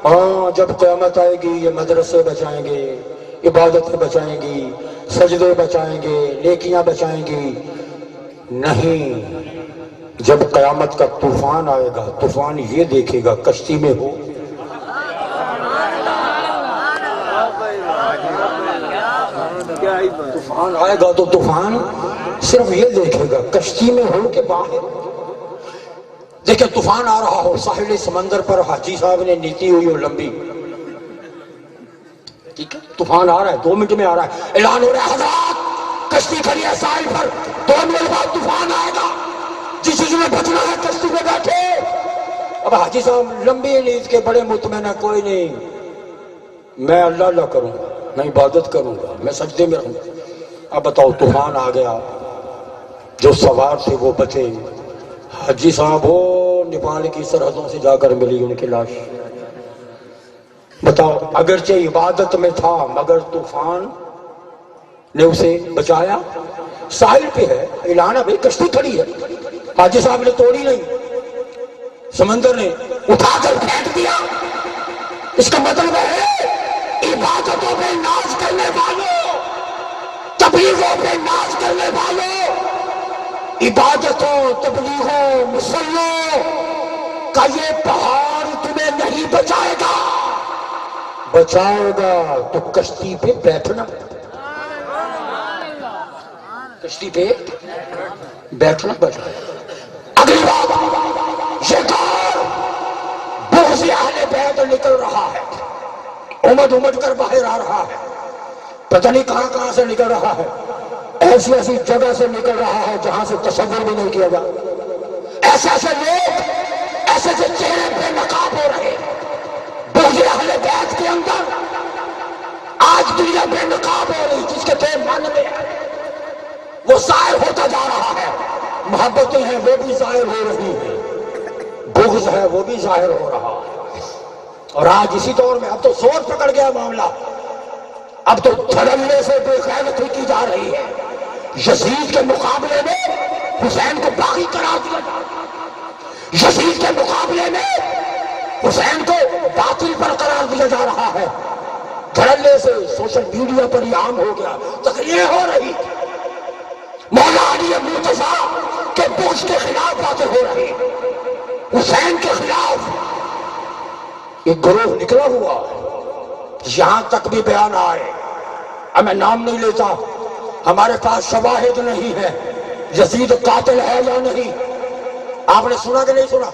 ہاں جب قیامت آئے گی یہ مدرسے بچائیں گے، عبادتیں بچائیں گی، سجدے بچائیں گے، نیکیاں بچائیں گی۔ نہیں، جب قیامت کا طوفان آئے گا، طوفان یہ دیکھے گا کشتی میں ہو، طوفان آئے گا تو طوفان صرف یہ دیکھے گا کشتی میں ہو کہ باہر۔ دیکھیں طوفان آ رہا ہو، ساحل سمندر پر حاجی صاحب نے نیتی ہوئی ہو لمبی، ٹھیک ہے، طوفان آ رہا ہے، 2 منٹ میں آ رہا ہے، اعلان ہو رہا ہے حضرات کشتی کھڑی ہے ساحل پر، 2 منٹ بعد طوفان آئے گا، جس چیز میں بچنا ہے کشتی میں بیٹھے۔ اب حاجی صاحب لمبی نیند کے بڑے مطمئن ہے، کوئی نہیں، میں اللہ اللہ کروں گا، میں عبادت کروں گا، میں سجدے میں رہوں گا۔ اب بتاؤ طوفان آ گیا، جو سوار تھے وہ بچے، حاجی صاحب ہو نیپال کی سرحدوں سے جا کر ملی ان کی لاش۔ بتاؤ، اگرچہ عبادت میں تھا مگر طوفان نے اسے بچایا۔ ساحل پہ ہے، اعلان ہے بھائی کشتی کھڑی ہے، حاجی صاحب نے توڑی نہیں، سمندر نے اٹھا کر پھینک دیا۔ اس کا مطلب ہے عبادتوں پہ ناز کرنے والوں، تبلیغوں پہ ناز کرنے والوں، عبادتوں تبلیغوں مسلوں کا یہ پہاڑ تمہیں نہیں بچائے گا، بچائے گا تو کشتی پہ بیٹھنا، کشتی پہ بیٹھنا بچائے گا۔ اگلی بات، یہ دور بغض اہل بیت نکل رہا ہے، امد امد کر باہر آ رہا ہے، پتہ نہیں کہاں سے نکل رہا ہے، ایسی ایسی جگہ سے نکل رہا ہے جہاں سے تصور بھی نہیں کیا جا۔ ایسے ایسے لوگ، ایسے ایسے چہرے بے نقاب ہو رہے ہیں بغض اہل بیت کے اندر۔ آج دنیا بے نقاب ہو رہی، جس کے تھے من میں وہ ظاہر ہوتا جا رہا ہے، محبتیں ہیں وہ بھی ظاہر ہو رہی ہیں، بغض ہے وہ بھی ظاہر ہو رہا ہے۔ اور آج اسی دور میں اب تو زور پکڑ گیا معاملہ، اب تو دھڑلے سے بے غیرتی کی جا رہی ہے۔ یزید کے مقابلے میں حسین کو باغی قرار دیا جا رہا ہے، یزید کے مقابلے میں حسین کو باطل پر قرار دیا جا رہا ہے۔ دھڑلے سے سوشل میڈیا پر یہ عام ہو گیا، تقریریں ہو رہی، مولا علی مرتضیٰ کے بغض کے خلاف باتیں ہو رہی، حسین کے خلاف ایک گروہ نکلا ہوا ہے۔ یہاں تک بھی بیان آئے، اب میں نام نہیں لیتا، ہمارے پاس شواہد نہیں ہے یزید قاتل ہے یا نہیں۔ آپ نے سنا کہ نہیں سنا؟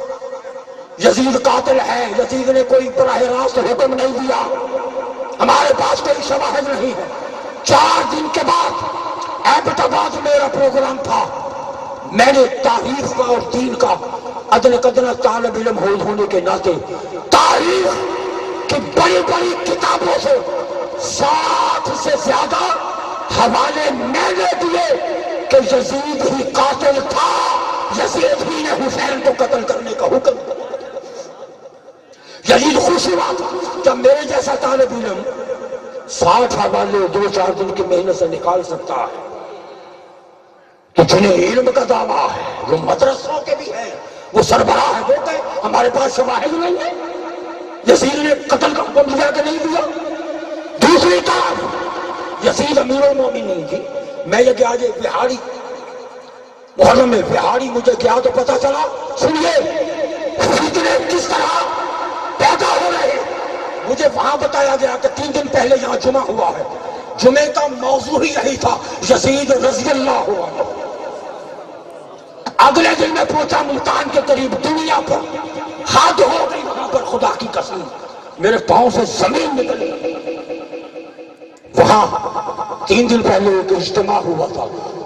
یزید قاتل ہے، یزید نے کوئی براہ راست حکم نہیں دیا، ہمارے پاس کوئی شواہد نہیں ہے۔ 4 دن کے بعد ایبٹ آباد میرا پروگرام تھا، میں نے تاریخ کا اور دین کا ادنی قدر طالب علم ہونے کے ناطے تاریخ کی بڑی بڑی کتابوں سے 60 سے زیادہ حوالے میں نے دیے کہ یزید ہی قاتل تھا، یزید ہی نے حسین کو قتل کرنے کا حکم دیا۔ یزید خوش ہوا تھا جب میرے جیسا طالب علم 60 حوالے 2-4 دن کی محنت سے نکال سکتا ہے، تو جنہیں علم کا دعویٰ ہے، وہ مدرسوں کے بھی ہیں، وہ سربراہ ہے، وہ کہے ہمارے پاس شواہد نہیں ہے، یزید نے قتل کا حکم دیا کہ نہیں دیا۔ دوسری طرف یزید امیر المومنین تھی، میں یہ کہ آج بہاری محرم میں بہاری مجھے کیا تو پتا چلا، سنیے فتنے کس طرح پیدا ہو رہے ہیں۔ مجھے وہاں بتایا گیا کہ 3 دن پہلے یہاں جمعہ ہوا ہے، جمعے کا موضوع ہی یہی تھا، یزید رضی اللہ عنہ۔ اگلے دن میں پہنچا ملتان کے قریب، دنیا پر حد ہو گئی وہاں پر، خدا کی قسم میرے پاؤں سے زمین نکل گئی۔ وہاں 3 دن پہلے ایک اجتماع ہوا تھا،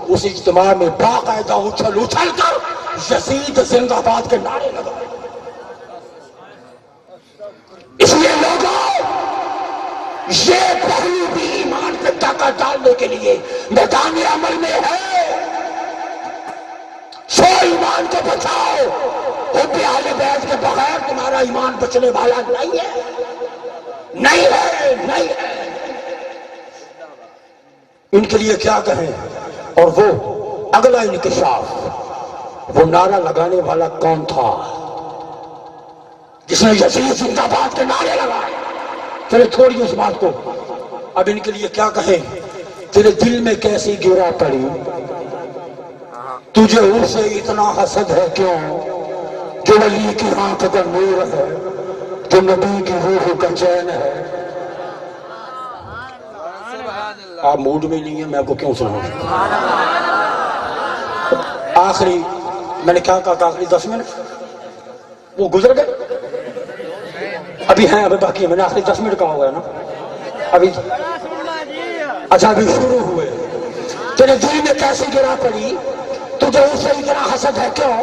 اس اجتماع میں باقاعدہ اچھل اچھل کر یزید زندہ باد کے نعرے لگائے۔ اس لیے لوگوں، یہ پہلو بھی ایمان پہ طاقت ڈالنے کے لیے میدان عمل میں ہے۔ سو ایمان کو بچاؤ، حب اہل بیت کے بغیر تمہارا ایمان بچنے والا نہیں ہے، نہیں ہے، نہیں ہے۔ ان کے لیے کیا کہیں؟ اور وہ اگلا انکشاف، وہ نعرہ لگانے والا کون تھا جس نے یزید زندہ باد کے نعرے لگائے؟ چلے چھوڑیے اس بات کو، اب ان کے لیے کیا کہیں؟ تیرے دل میں کیسی گرا پڑی، تجھے اس سے اتنا حسد ہے کیوں، جو ولی کی آنکھ کا نور ہے، جو نبی کی روح کا چین ہے۔ آپ موڈ میں نہیں ہیں، میں آپ کو کیوں سناؤں؟ آخری میں نے کیا کہا کہ آخری 10 منٹ وہ گزر گئے، ابھی ہیں، ابھی باقی ہے، میں نے آخری 10 منٹ کہا ہوا ہے نا ابھی۔ اچھا ابھی شروع ہوئے۔ تیرے دل میں کیسی گرا پڑی، تجھے اس سے اتنا حسد ہے کیوں،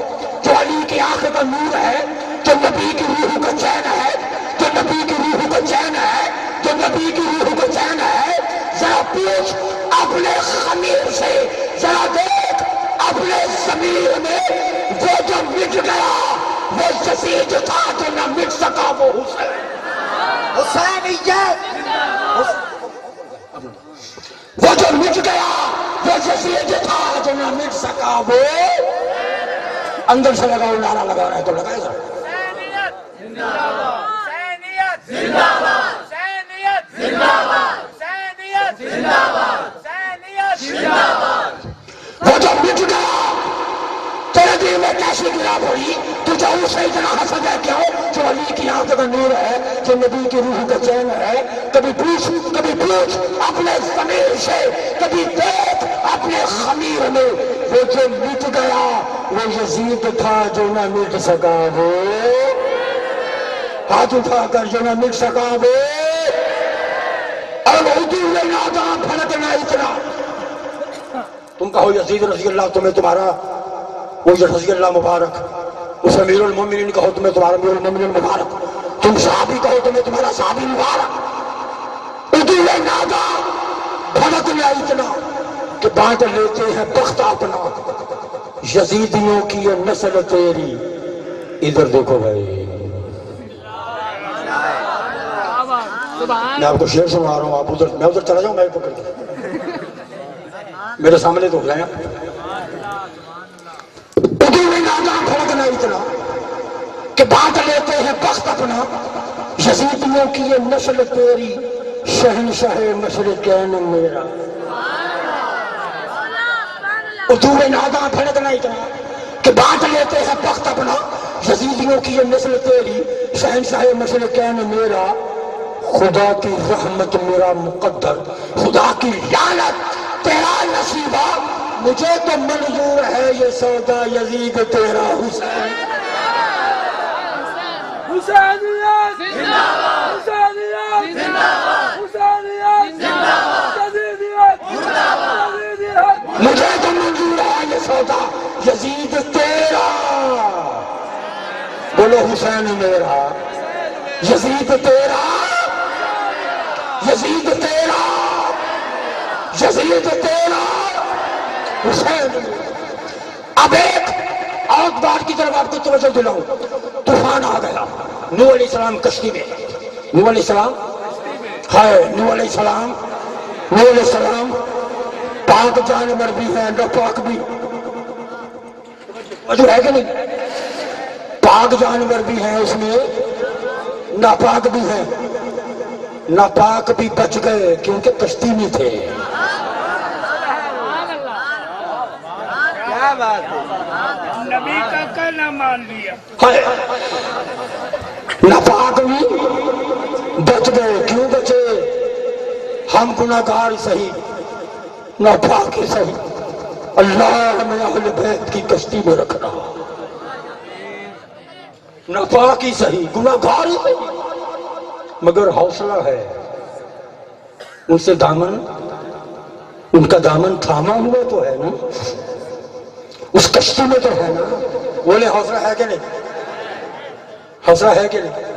جو علی کی آنکھ کا نور ہے، جو نبی کی روح کا چین ہے، جو نبی کی روح کا چین ہے، جو نبی کی روح کا چین ہے۔ ذرا پوچھ، اب اپنے خمیر سے ذرا دیکھ اپنے ضمیر میں وہ جو مٹ گیا وہ یزید تھا جو نہ مٹ سکا وہ حسین حسینیت وہ جو مٹ گیا وہ یزید تھا جو نہ مٹ سکا وہ اندر سے لگاؤ نعرہ لگا رہا ہے تو لگائے گا وہ جو مٹ گیا تیرے دل میں کیسے گرا پڑی تجھے اسے اتنا حسد ہے کیوں جو علی کی آنکھ کا نور ہے جو نبی کی روح کا چین ہے کبھی پوچھ اپنے ضمیر سے کبھی دیکھ اپنے خمیر میں وہ جو مٹ گیا وہ یزید تھا جو نہ مٹ سکا وہ ہاتھ اٹھا کر جو نہ مٹ سکا وہ اور اردو میں نادا پھڑکنا اتنا تم کہو یزید رضی اللہ تمہیں تمہارا وہ رضی اللہ مبارک اس امیر المومنین کہو تمہیں تمہارا امیر المومنین مبارک تم صحابی کہو تمہیں تمہارا صحابی مبارک اردو میں نادا بھڑکنا اتنا کہ بانٹ لیتے ہیں بخت اپنا یزیدیوں کی یہ نسل تیری ادھر دیکھو بھائی میں آپ کو شعر سنا رہا ہوں آپ ادھر میں ادھر چلا جاؤں میں پکڑ کے میرے سامنے تو ہو جائیں اردو میں نادا بھڑکنا اتنا کہ بانٹ لیتے ہیں بخت اپنا یزیدیوں کی یہ نسل تیری شہنشاہ مشرقین میرا اردو میں نادا بھڑکنا اتنا کہ بانٹ لیتے ہیں بخت اپنا یزیدیوں کی یہ نسل تیری شہنشاہ مشرقین میرا خدا کی رحمت میرا مقدر خدا کی لعنت تیرا نصیبہ مجھے تو منظور ہے یہ سودا یزید تیرا حسین حسینیت حسینیت حسینیت یزیدیت مجھے تو منظور ہے یہ سودا یزید تیرا بولو حسین میرا یزید تیرا یزید تیرا یزید تیرا حسین اب ایک اور بات کی طرف آپ کو توجہ دلاؤں طوفان آ گیا نوح علیہ السلام کشتی میں نوح علیہ السلام ہے نوح علیہ السلام پاک جانور بھی ہیں ناپاک بھی وجہ ہے کہ نہیں پاک جانور بھی ہیں اس میں ناپاک بھی ہیں ناپاک بھی بچ گئے کیونکہ کشتی میں تھے کیا بات ہے نبی کا کہنا مان لیا ناپاک بھی بچ گئے کیوں بچے ہم گناہگار صحیح ناپاک ہی صحیح اللہ ہمیں اہل بیت کی کشتی میں رکھنا ناپاک ہی صحیح گناہگار ہی صحیح مگر حوصلہ ہے ان سے دامن ان کا دامن تھاما ہوا تو ہے نا اس کشتی میں تو ہے نا بولے حوصلہ ہے کہ نہیں حوصلہ ہے کہ نہیں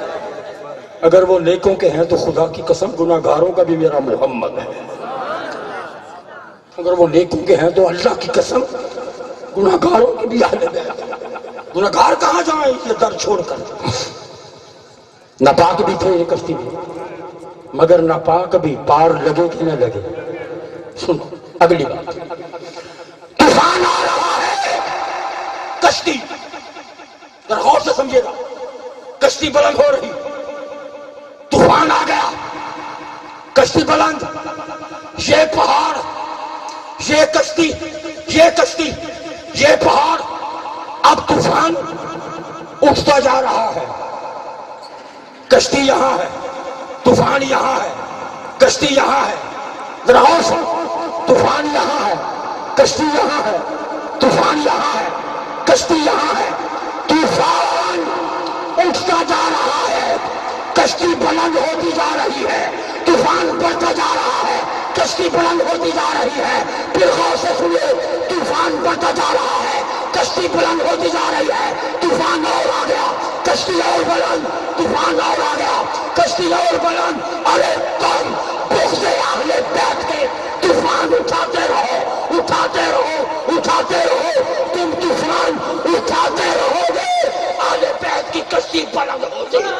اگر وہ نیکوں کے ہیں تو خدا کی قسم گناہگاروں کا بھی میرا محمد ہے اگر وہ نیکوں کے ہیں تو اللہ کی قسم گناہگاروں کی بھی اہل بیت گناہگار کہاں جائیں یہ در چھوڑ کر ناپاک بھی تھے یہ کشتی میں مگر ناپاک بھی پار لگے کہ نہ لگے سنو اگلی بات طوفان آ رہا ہے کشتی ذرا غور سے سمجھے گا کشتی بلند ہو رہی طوفان آ گیا کشتی بلند یہ پہاڑ یہ کشتی یہ پہاڑ اب طوفان اٹھتا جا رہا ہے کشتی یہاں ہے طوفان یہاں ہے کشتی یہاں ہے ذرا غور سے طوفان یہاں ہے کشتی یہاں ہے طوفان یہاں ہے کشتی یہاں ہے طوفان اٹھتا جا رہا ہے کشتی بلند ہوتی جا رہی ہے طوفان بڑھتا جا رہا ہے کشتی بلند ہوتی جا رہی ہے پھر غور سے سنیے طوفان بڑھتا جا رہا ہے کشتی بلند ہوتی جا رہی ہے طوفان اور آ گیا کشتی اور بلند طوفان اور آ گیا کشتی اور بلند ارے تم بغض اہل بیت کے طوفان اٹھاتے رہو، اٹھاتے رہو، اٹھاتے رہو، تم طوفان اٹھاتے رہو گے، اہل بیت کی کشتی بلند ہوتی ہے۔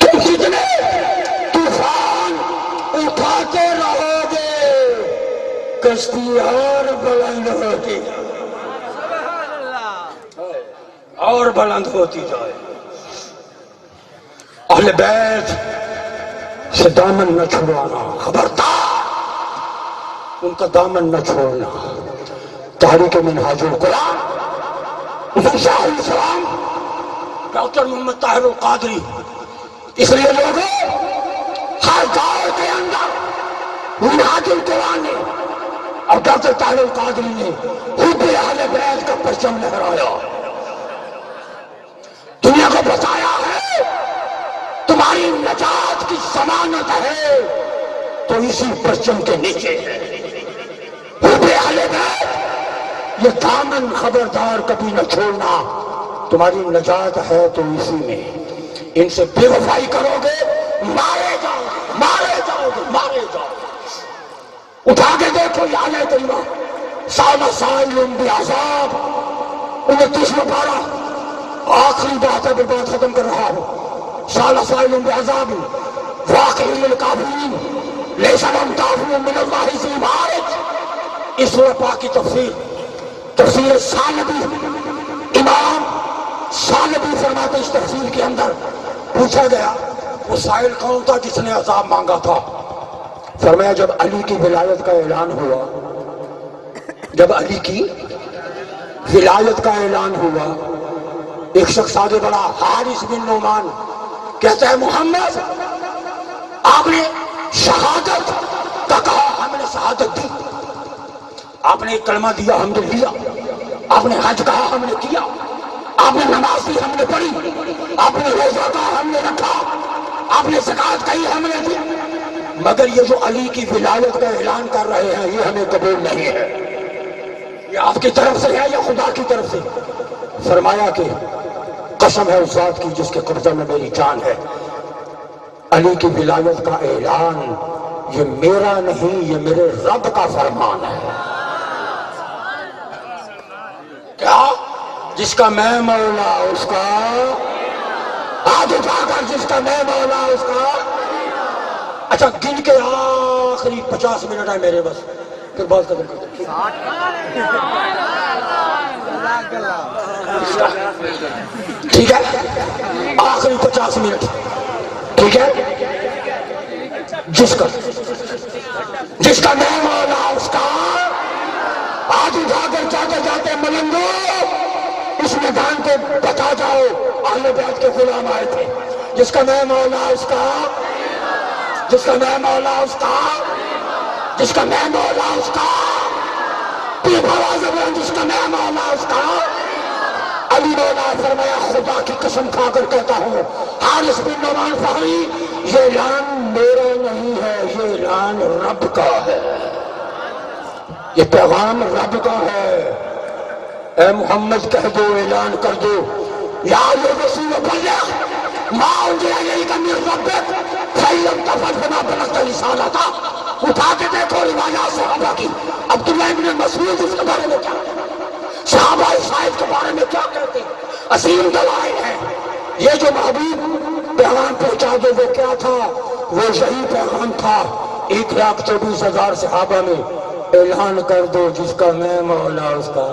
تم جتنے طوفان اٹھاتے رہو گے، کشتی اور بلند ہوتی جائے، اور بلند ہوتی جائے۔ اہل بیت سے دامن نہ چھڑانا، خبردار ان کا دامن نہ چھوڑنا۔ تحریک منہاج القرآن شاہ الاسلام ڈاکٹر محمد طاہر القادری، اس لیے لوگوں ہر دور کے اندر منہاج القرآن نے اور ڈاکٹر طاہر القادری نے حب اہل بیت کا پرچم لہرایا، دنیا کو بتایا ہے تمہاری نجات کی ضمانت ہے تو اسی پرچم کے نیچے ہے۔ حب اہل بیت، یہ دامن خبردار کبھی نہ چھوڑنا، تمہاری نجات ہے تو اسی میں۔ ان سے بے وفائی کرو گے مارے جاؤ گے، مارے جاؤ گے، مارے جاؤ گے۔ اٹھا کے دیکھو یہ آیت کریمہ، سال سائل بعذاب 29 میں پارہ، آخری بات ہے، بات ختم کر رہا ہوں۔ سال سائل بعذاب واقع للکافرین لیس لهم دافع من اللہ ذی معارج۔ اس سورہ پاک کی تفسیر ثعلبی، امام ثعلبی فرماتے اس تفسیر کے اندر پوچھا گیا وہ سائل کون تھا جس نے عذاب مانگا تھا؟ فرمایا جب علی کی ولایت کا اعلان ہوا، جب علی کی ولایت کا اعلان ہوا، ایک شخص آگے بڑھا، حارث بن نعمان، کہتا ہے محمد آپ نے شہادت کا کہا، ہم نے شہادت دی، آپ نے ایک کلمہ دیا ہم نے لیا، آپ نے حج کہا ہم نے کیا، آپ نے نماز دی ہم نے پڑھی، آپ نے روزہ کہا ہم نے رکھا، آپ نے زکوٰۃ کہی ہم نے دی، مگر یہ جو علی کی ولایت کا اعلان کر رہے ہیں یہ ہمیں قبول نہیں ہے، یہ آپ کی طرف سے ہے یا خدا کی طرف سے؟ فرمایا کہ قسم ہے اس ذات کی جس کے قبضہ میں میری جان ہے، علی کی ولایت کا اعلان یہ میرا نہیں، یہ میرے رب کا فرمان ہے۔ کیا؟ جس کا میں مولا اس کا، ہاتھ اٹھا کر جس کا میں مولا اس کا۔ اچھا گن کے آخری 50 منٹ ہے میرے بس، پھر بات ختم کرتے ہیں۔ ٹھیک ہے، آخری 50 منٹ، ٹھیک ہے؟ جس کا میں مولا اس کا، آج اٹھا کر جاتے جاتے ملنگو اس میدان کو بتا جاؤ اہل بیت کے غلام آئے تھے، جس کا میں مولا اس کا، جس کا میں مولا اس کا، جس کا میں مولا اس کا، جس کا میں مولا اس کا، علی مولا۔ فرمایا خدا کی قسم کھا کر کہتا ہوں حارث بن نعمان فہری، یہ اعلان میرا نہیں ہے، یہ اعلان رب کا ہے، یہ پیغام رب کا ہے۔ اے محمد کہہ دو، اعلان کر دو، یا رسول بلغ ما انزل الیک من ربک فإن لم تفعل فما بلغت رسالتہ۔ اٹھا کے دیکھو روایات صحابہ کی، عبداللہ ابن مسعود اس کے بارے میں کیا، صحابہ شاہد کے بارے میں کیا کہتے ہیں، عظیم دلائل ہیں۔ یہ جو محبوب پیغام پہنچا دو وہ کیا تھا؟ وہ یہی پیغام تھا، 1,24,000 صحابہ میں اعلان کر دو جس کا میں مولا اس کا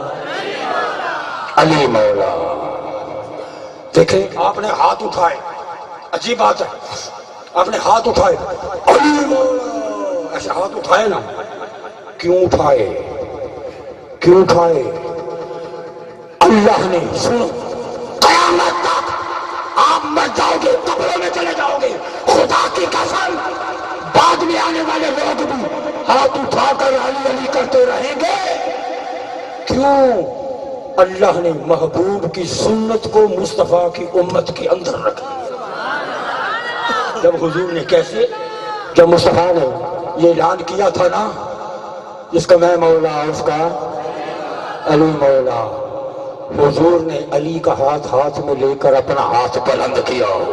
علی مولا۔ دیکھیں آپ نے ہاتھ اٹھائے، عجیب بات ہے، آپ نے ہاتھ اٹھائے علی مولا، ایسے ہاتھ اٹھائے نا، کیوں اٹھائے؟ کیوں اٹھائے؟ اللہ نے، سنو، قیامت تک آپ مر جاؤ گے، قبروں میں چلے جاؤ گے، خدا کی قسم بعد میں آنے والے لوگ بھی ہاتھ اٹھا کر علی علی کرتے رہیں گے۔ کیوں؟ اللہ نے محبوب کی سنت کو مصطفیٰ کی امت کے اندر رکھا۔ جب حضور نے کیسے، جب مصطفیٰ نے یہ اعلان کیا تھا نا، جس کا میں مولا اس کا علی مولا، حضور نے علی کا ہاتھ میں لے کر اپنا ہاتھ بلند کیا ہو.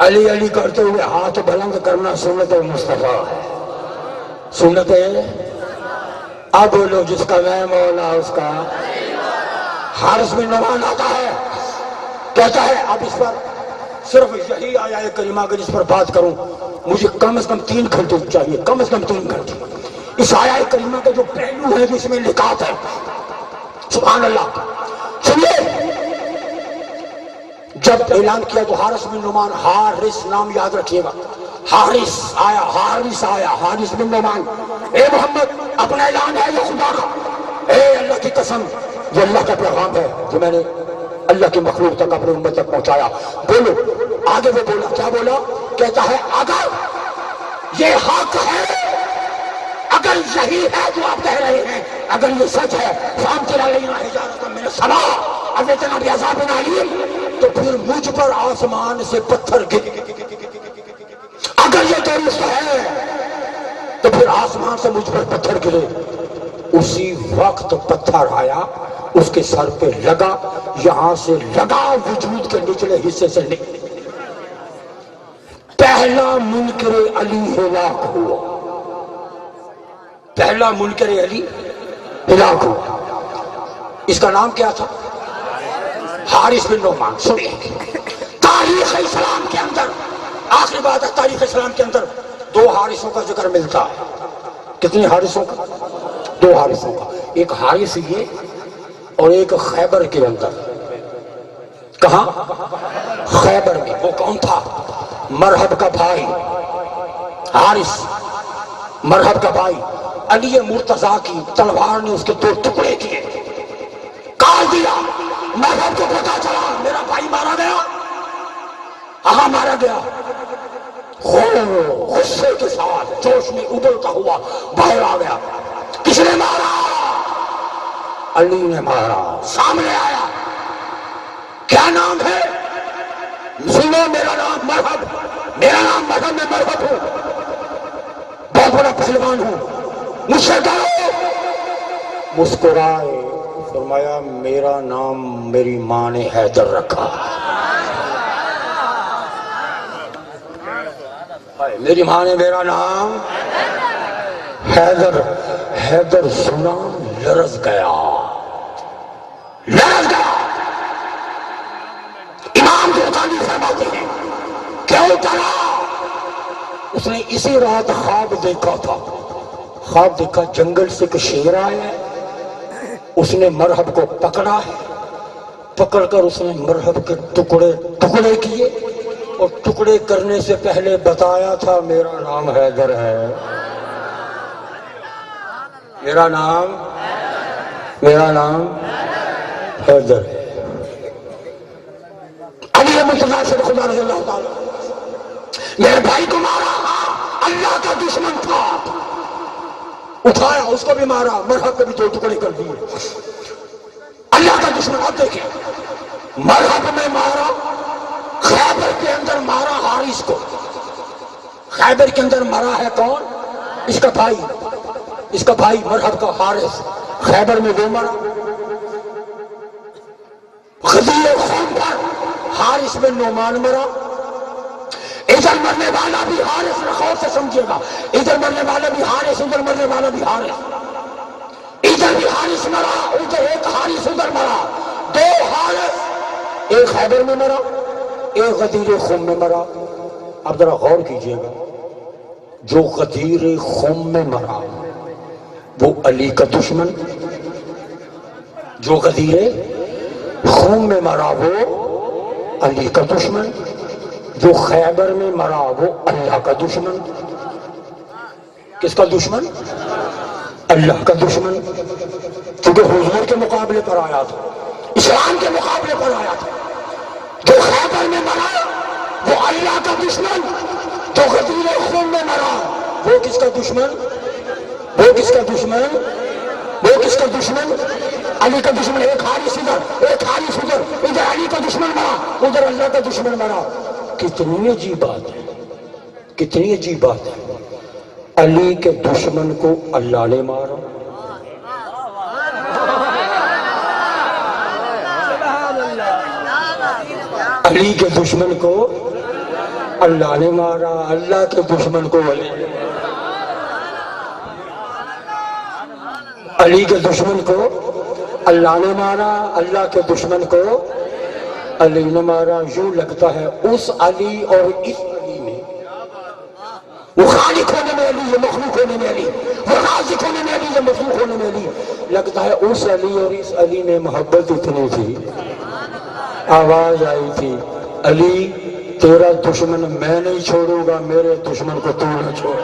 علی علی کرتے ہوئے ہاتھ بلند کرنا سنت مصطفیٰ ہے. سنت ہے. اب بولو جس کا میں مولا اس کا. حارث بن نعمان آتا ہے کہتا ہے اب اس پر صرف یہی آیا ہے کریمہ اگر اس پر بات کروں مجھے کم از کم 3 گھنٹے چاہیے, کم از کم 3 گھنٹے. اس آیا کریمہ کے جو پہلو ہے جس میں نکات ہے, سبحان اللہ. سنیے, جب اعلان کیا تو حارث بن نعمان, حارث نام یاد رکھیے گا, حارث آیا حارث بن نعمان, اے محمد اپنا اعلان ہے یا خدا کا؟ اے اللہ کی قسم یہ اللہ کا پیغام ہے جو میں نے اللہ کی مخلوق تک اپنی امت تک پہنچایا. بولو. آگے وہ بولا, کیا بولا؟ کہتا ہے اگر یہ حق ہے, اگر یہی ہے جو آپ کہہ رہے ہیں, اگر یہ سچ ہے فامطر علینا حجارۃ من السماء او ائتنا بعذاب علیم, تو پھر مجھ پر آسمان سے پتھر گر. اگر یہ درست ہے تو پھر آسمان سے مجھ پر پتھر گرے. اسی وقت پتھر آیا, اس کے سر پہ لگا, یہاں سے لگا, وجود کے نچلے حصے سے نکل. پہلا منکر علی ہلاک ہوا. پہلا منکر علی ہلاک ہوا. اس کا نام کیا تھا؟ حارث بن نعمان. سنیے, تاریخ اسلام کے اندر, آخری بات ہے, تاریخ اسلام کے اندر 2 حارثوں کا ذکر ملتا ہے. کتنے حارثوں کا؟ 2 حارثوں کا. ایک حارث یہ اور ایک خیبر کے اندر. کہاں؟ خیبر میں. وہ کون تھا؟ مرحب کا بھائی حارث, مرحب کا بھائی. علی مرتضیٰ کی تلوار نے اس کے 2 ٹکڑے کیے, کاٹ دیا. مرحب کو پتا چلا میرا بھائی مارا گیا. ہاں مارا گیا. غصے کے ساتھ جوش میں ابلتا ہوا باہر آ گیا. کس نے مارا؟ علی نے مارا. سامنے آیا, کیا نام ہے؟ سنو, میرا نام مرحب, میرا نام مرحب, میں مرحب ہوں, بہت بڑا پہلوان ہوں, مجھ سے ڈرو. مسکرائے, فرمایا میرا نام میری ماں نے حیدر رکھا. میری ماں نے میرا نام حیدر. حیدر سنا, لرز گیا, لرز گیا. امام بخاری فرماتے ہیں کیوں ڈرا؟ اس نے اسی رات خواب دیکھا تھا. خواب دیکھا جنگل سے ایک شیر آیا ہے, اس نے مرحب کو پکڑا ہے, پکڑ کر اس نے مرحب کے ٹکڑے کیے, اور ٹکڑے کرنے سے پہلے بتایا تھا میرا نام حیدر ہے, میرا نام حیدر ہے. علی مرتضیٰ سے خدا رضی اللہ تعالیٰ, میرے بھائی کو مارا, اللہ کا دشمن تھا, اٹھایا اس کو بھی مارا, مرحب کے بھی 2 ٹکڑے کر دیے. اللہ کا دشمن. اب دیکھیں, مرحب میں مارا, خیبر کے اندر مارا حارث کو. خیبر کے اندر مرا ہے کون؟ اس کا بھائی, اس کا بھائی مرحب کا حارث. خیبر میں وہ مرا. غدیر خون پر حارث بن نعمان مرا. ادھر مرنے والا بھی حارث, غور سے سمجھے گا, ادھر مرنے والا بھی حارث, ادھر مرنے والا بھی حارث. ادھر بھی حارث مرا, ادھر ایک حارث ادھر مرا. 2 حارث, ایک خیبر میں مرا, ایک غدیر خم میں مرا. اب ذرا غور کیجئے گا, جو غدیر خم میں مرا وہ علی کا دشمن, جو غدیر خم میں مرا وہ علی کا دشمن, جو خیبر میں مرا وہ اللہ کا دشمن. کس کا دشمن؟ اللہ کا دشمن. کیونکہ حضور کے مقابلے پر آیا تھا, اسلام کے مقابلے پر آیا تھا. جو خیبر میں مرا وہ اللہ کا دشمن, جو غدیر خون میں مرا وہ کس کا دشمن؟ وہ کس کا دشمن؟ وہ کس کا دشمن؟ علی کا دشمن. ایک حارث ادھر, ایک حارث ادھر, ادھر علی کا دشمن مرا, ادھر اللہ کا دشمن مرا. کتنی عجیب بات ہے, کتنی عجیب بات ہے. علی کے دشمن کو اللہ نے مارا, علی کے دشمن کو اللہ نے مارا، اللہ کے دشمن کو علی نے مارا۔ علی کے دشمن کو اللہ نے مارا، اللہ کے دشمن کو علی نے مارا۔ یوں لگتا ہے اس علی اور اس علی میں، وہ خالق ہونے میں علی، یہ مخلوق ہونے میں علی، وہ رازق ہونے میں علی، یہ مخلوق ہونے میں علی، لگتا ہے اس علی اور اس علی میں محبت اتنی تھی، آواز آئی تھی علی تیرا دشمن میں نہیں چھوڑوں گا، میرے دشمن کو تو نہ چھوڑ۔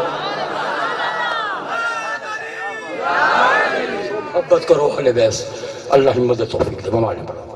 محبت کرو اہل بیت، اللہ ہمت توفیق دے۔